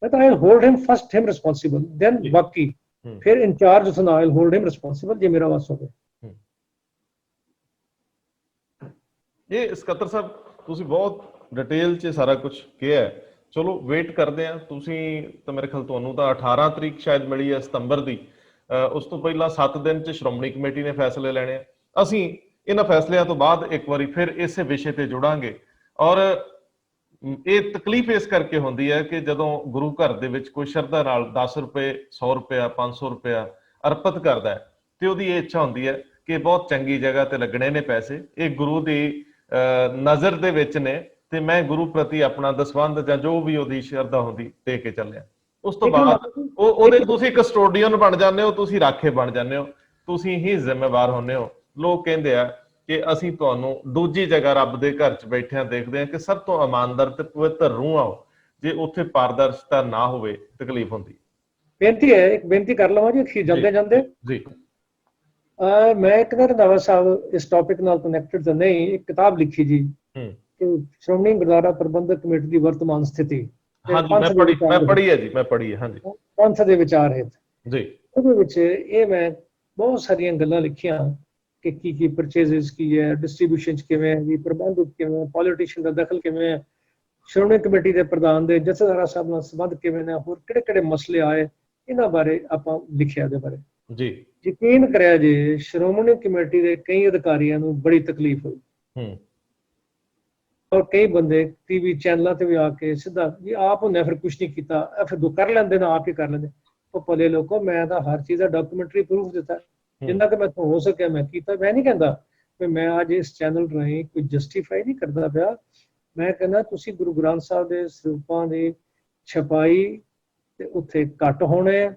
ਮੈਂ ਤਾਂ ਆਈ ਹੋਲਡ ਹਿਮ ਫਸਟ, ਹਿਮ ਰਿਸਪੌਂਸਿਬਲ, ਦੈਨ ਬਾਕੀ ਫਿਰ ਇੰਚਾਰਜ ਉਸਨਾ ਆਈ ਹੋਲਡ ਹਿਮ ਰਿਸਪੌਂਸਿਬਲ ਜੇ ਮੇਰਾ ਵਾਸ ਹੋਵੇ। ਇਹ ਸਕੱਤਰ ਸਾਹਿਬ ਤੁਸੀਂ ਬਹੁਤ ਡਿਟੇਲ 'ਚ ਸਾਰਾ ਕੁਝ ਕਿਹਾ। ਚਲੋ ਵੇਟ ਕਰਦੇ ਆ। ਤੁਸੀਂ ਤਾਂ ਮੇਰੇ ਖਿਆਲ ਤੁਹਾਨੂੰ ਤਾਂ 18 ਤਰੀਕ ਸ਼ਾਇਦ ਮਿਲੀ ਹੈ ਸਤੰਬਰ ਦੀ, ਉਸ ਤੋਂ ਪਹਿਲਾਂ 7 ਦਿਨ 'ਚ ਸ਼੍ਰੋਮਣੀ ਕਮੇਟੀ ਨੇ ਫੈਸਲੇ ਲੈਣੇ ਆ। ਅਸੀਂ ਇਹਨਾਂ ਫੈਸਲਿਆਂ ਤੋਂ ਬਾਅਦ ਇੱਕ ਵਾਰੀ ਫਿਰ ਇਸੇ ਵਿਸ਼ੇ ਤੇ ਜੁੜਾਂਗੇ। ਔਰ ਇਹ ਤਕਲੀਫ ਇਸ ਕਰਕੇ ਹੁੰਦੀ ਹੈ ਕਿ ਜਦੋਂ ਗੁਰੂ ਘਰ ਦੇ ਵਿੱਚ ਕੋਈ ਸ਼ਰਧਾ ਨਾਲ 10 ਰੁਪਏ, 100 ਰੁਪਇਆ, 500 ਰੁਪਇਆ ਅਰਪਿਤ ਕਰਦਾ ਹੈ ਤੇ ਉਹਦੀ ਇਹ ਇੱਛਾ ਹੁੰਦੀ ਹੈ ਕਿ ਬਹੁਤ ਚੰਗੀ ਜਗ੍ਹਾ ਤੇ ਲੱਗਣੇ ਨੇ ਪੈਸੇ, ਇਹ ਗੁਰੂ ਦੀ ਨਜ਼ਰ ਦੇ ਵਿੱਚ ਨੇ ਤੇ ਮੈਂ ਗੁਰੂ ਪ੍ਰਤੀ ਆਪਣਾ ਦਸਵੰਧ ਜਾਂ ਜੋ ਵੀ ਉਹਦੀ ਸ਼ਰਧਾ ਹੁੰਦੀ ਦੇ ਕੇ ਚੱਲਿਆ। ਉਸ ਤੋਂ ਬਾਅਦ ਉਹਦੇ ਤੁਸੀਂ ਕਸਟੋਡੀਅਨ ਬਣ ਜਾਂਦੇ ਹੋ, ਤੁਸੀਂ ਰਾਖੇ ਬਣ ਜਾਂਦੇ ਹੋ, ਤੁਸੀਂ ਹੀ ਜ਼ਿੰਮੇਵਾਰ ਹੁੰਦੇ ਹੋ। ਲੋਕ ਕਹਿੰਦੇ ਆ ਕਿ ਅਸੀਂ ਤੁਹਾਨੂੰ ਦੂਜੀ ਜਗ੍ਹਾ ਰੱਬ ਦੇ ਘਰ 'ਚ ਬੈਠਿਆਂ ਦੇਖਦੇ ਹਾਂ ਕਿ ਸਭ ਤੋਂ ਇਮਾਨਦਾਰ ਤੇ ਪਵਿੱਤਰ ਰੂਹ ਆਓ, ਜੇ ਉੱਥੇ ਪਾਰਦਰਸ਼ਤਾ ਨਾ ਹੋਵੇ ਤਕਲੀਫ ਹੁੰਦੀ। ਬੇਨਤੀ ਹੈ, ਇੱਕ ਬੇਨਤੀ ਕਰ ਲਵਾਂ ਜੀ ਜਾਂਦੇ ਜਾਂਦੇ ਜੀ। ਮੈਂ ਇੱਕ ਨਾ ਰੰਧਾਵਾ ਸਾਹਿਬ ਇਸ ਟੌਪਿਕ ਨਾਲ ਕਨੈਕਟਡ ਤਾਂ ਨਹੀਂ, ਇੱਕ ਕਿਤਾਬ ਲਿਖੀ ਜੀ ਕਿ ਸ਼੍ਰੋਮਣੀ ਗੁਰਦੁਆਰਾ ਪ੍ਰਬੰਧਕ ਕਮੇਟੀ ਦੀ ਵਰਤਮਾਨ ਸਥਿਤੀ। ਹਾਂਜੀ, ਮੈਂ ਪੜ੍ਹੀ ਹੈ ਜੀ, ਮੈਂ ਪੜ੍ਹੀ ਹੈ। ਹਾਂਜੀ, ਪੰਥ ਦੇ ਵਿਚਾਰ ਹਿੱਤ ਜੀ। ਉਹਦੇ ਵਿੱਚ ਇਹ ਮੈਂ ਬਹੁਤ ਸਾਰੀਆਂ ਗੱਲਾਂ ਲਿਖੀਆਂ ਕਿ ਕੀ ਪਰਚੇਜ਼ਸ ਕੀ ਹੈ, ਡਿਸਟ੍ਰੀਬਿਊਸ਼ਨ 'ਚ ਕਿਵੇਂ ਹੈ ਜੀ, ਪ੍ਰਬੰਧ ਕਿਵੇਂ ਹੈ, ਪੋਲੀਟੀਸ਼ੀਅਨ ਦਾ ਦਖਲ ਕਿਵੇਂ ਹੈ, ਸ਼੍ਰੋਮਣੀ ਕਮੇਟੀ ਦੇ ਪ੍ਰਧਾਨ ਦੇ ਜਥੇਦਾਰਾਂ ਸਾਹਿਬ ਨਾਲ ਸੰਬੰਧ ਕਿਵੇਂ ਨੇ, ਹੋਰ ਕਿਹੜੇ ਕਿਹੜੇ ਮਸਲੇ ਆਏ, ਇਹਨਾਂ ਬਾਰੇ ਆਪਾਂ ਲਿਖਿਆ ਦੇ ਬਾਰੇ ਜੀ। ਯਕੀਨ ਕਰਿਆ ਜੀ, ਸ਼੍ਰੋਮਣੀ ਕਮੇਟੀ ਦੇ ਕਈ ਅਧਿਕਾਰੀਆਂ ਨੂੰ ਬੜੀ ਤਕਲੀਫ ਹੋਈ ਔਰ ਕਈ ਬੰਦੇ ਟੀਵੀ ਚੈਨਲਾਂ ਤੇ ਵੀ ਆ ਕੇ ਸਿੱਧਾ ਜੀ ਆਪ ਉਹਨੇ ਫਿਰ ਕੁਝ ਨਹੀਂ ਕੀਤਾ, ਫਿਰ ਕਰ ਲੈਂਦੇ ਨਾ, ਆਪ ਹੀ ਕਰ ਲੈਂਦੇ। ਉਹ ਭਲੇ ਲੋਕੋ, ਮੈਂ ਤਾਂ ਹਰ ਚੀਜ਼ ਦਾ ਡਾਕੂਮੈਂਟਰੀ ਪ੍ਰੂਫ ਦਿੱਤਾ, ਜਿੰਨਾ ਕਿ ਮੈਥੋਂ ਹੋ ਸਕਿਆ ਮੈਂ ਕੀਤਾ। ਮੈਂ ਨਹੀਂ ਕਹਿੰਦਾ ਕਿ ਮੈਂ ਅੱਜ ਇਸ ਚੈਨਲ ਰਾਹੀਂ ਕੋਈ ਜਸਟੀਫਾਈ ਨਹੀਂ ਕਰਦਾ ਪਿਆ। ਮੈਂ ਕਹਿੰਦਾ ਤੁਸੀਂ ਗੁਰੂ ਗ੍ਰੰਥ ਸਾਹਿਬ ਦੇ ਸਰੂਪਾਂ ਦੀ ਛਪਾਈ ਤੇ ਉੱਥੇ ਘੱਟ ਹੋਣੇ,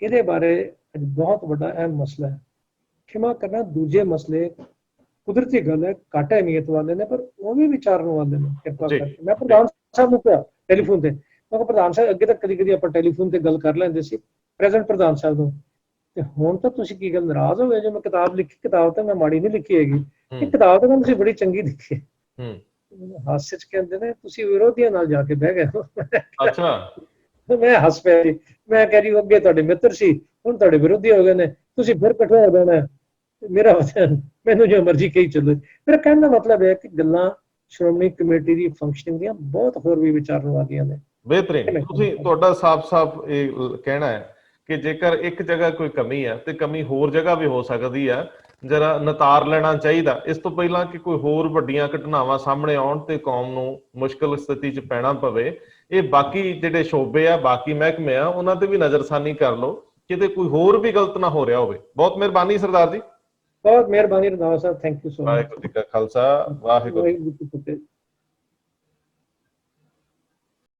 ਇਹਦੇ ਬਾਰੇ ਅੱਜ ਬਹੁਤ ਵੱਡਾ ਅਹਿਮ ਮਸਲਾ ਹੈ। ਖਿਮਾ ਕਰਨਾ, ਦੂਜੇ ਮਸਲੇ ਕੁਦਰਤੀ ਗੱਲ ਹੈ, ਘੱਟ ਅਹਿਮੀਅਤ ਵਾਲੇ ਨੇ, ਪਰ ਉਹ ਵੀ ਵਿਚਾਰਨ ਵਾਲੇ ਨੇ। ਕਿਰਪਾ ਕਰਕੇ ਮੈਂ ਪ੍ਰਧਾਨ ਸਾਹਿਬ ਨੂੰ ਕਿਹਾ ਟੈਲੀਫੋਨ ਤੇ, ਮੈਂ ਕਿਹਾ ਪ੍ਰਧਾਨ ਸਾਹਿਬ ਅੱਗੇ ਤਾਂ ਕਦੀ ਕਦੀ ਆਪਾਂ ਟੈਲੀਫੋਨ ਤੇ ਗੱਲ ਕਰ ਲੈਂਦੇ ਸੀ ਪ੍ਰੈਜ਼ੈਂਟ ਪ੍ਰਧਾਨ ਸਾਹਿਬ ਨੂੰ, ਤੇ ਹੁਣ ਤਾਂ ਤੁਸੀਂ ਕੀ ਗੱਲ ਨਾਰਾਜ਼ ਹੋ ਗਏ ਜੇ ਮੈਂ ਕਿਤਾਬ ਲਿਖੀ? ਕਿਤਾਬ ਤਾਂ ਮੈਂ ਮਾੜੀ ਨਹੀਂ ਲਿਖੀ ਹੈਗੀ, ਇਹ ਕਿਤਾਬ ਤਾਂ ਤੁਸੀਂ ਬੜੀ ਚੰਗੀ ਲਿਖੀ ਹੈ। ਹਾਸੇ 'ਚ ਕਹਿੰਦੇ ਨੇ ਤੁਸੀਂ ਵਿਰੋਧੀਆਂ ਨਾਲ ਜਾ ਕੇ ਬਹਿ ਗਏ ਹੋ। ਅੱਛਾ। ਮੈਂ ਹੱਸ ਪਿਆ ਜੀ। ਮੈਂ ਕਹਿ ਰਹੀ ਅੱਗੇ ਤੁਹਾਡੇ ਮਿੱਤਰ ਸੀ, ਹੁਣ ਤੁਹਾਡੇ ਵਿਰੋਧੀ ਹੋ ਗਏ ਨੇ, ਤੁਸੀਂ ਫਿਰ ਇਕੱਠੇ ਹੋ ਜਾਣਾ। ਮੇਰਾ ਮੈਨੂੰ ਜੋ ਮਰਜ਼ੀ ਕਹੀ ਚੱਲੋ। ਮੇਰਾ ਕਹਿਣ ਦਾ ਮਤਲਬ ਹੈ ਕਿ ਗੱਲਾਂ ਸ਼੍ਰੋਮਣੀ ਕਮੇਟੀ ਦੀ ਫੰਕਸ਼ਨਿੰਗ ਦੀਆਂ ਬਹੁਤ ਹੋਰ ਵੀ ਵਿਚਾਰਨ ਵਾਲੀਆਂ ਨੇ। ਬਿਹਤਰੀਨ। ਤੁਸੀਂ ਤੁਹਾਡਾ ਸਾਫ਼ ਇਹ ਕਹਿਣਾ ਹੈ ਕਿ ਜੇਕਰ ਇੱਕ ਜਗ੍ਹਾ ਕੋਈ ਕਮੀ ਹੈ ਤੇ ਕਮੀ ਹੋਰ ਜਗ੍ਹਾ ਵੀ ਹੋ ਸਕਦੀ ਹੈ, ਜਰਾ ਨਤਾਰ ਲੈਣਾ ਚਾਹੀਦਾ ਇਸ ਤੋਂ ਪਹਿਲਾਂ ਕਿ ਕੋਈ ਹੋਰ ਵੱਡੀਆਂ ਘਟਨਾਵਾਂ ਸਾਹਮਣੇ ਆਉਣ ਤੇ ਕੌਮ ਨੂੰ ਮੁਸ਼ਕਲ ਸਥਿਤੀ 'ਚ ਪੈਣਾ ਪਵੇ। ਇਹ ਬਾਕੀ ਜਿਹੜੇ ਸ਼ੋਬੇ ਆ, ਬਾਕੀ ਮਹਿਕਮੇ ਆ, ਉਹਨਾਂ ਤੇ ਵੀ ਨਜ਼ਰਸਾਨੀ ਕਰ ਲਓ ਕਿਤੇ ਕੋਈ ਹੋਰ ਵੀ ਗਲਤ ਨਾ ਹੋ ਰਿਹਾ ਹੋਵੇ। ਬਹੁਤ ਮਿਹਰਬਾਨੀ ਸਰਦਾਰ ਜੀ। ਬਹੁਤ ਮਿਹਰਬਾਨੀ ਰੰਧਾਵਾ ਸਾਹਿਬ, thank you so much. Waheguru ji ਕਾ ਖਾਲਸਾ, ਵਾਹਿਗੁਰੂ ਜੀ ਕੀ ਫਤਿਹ।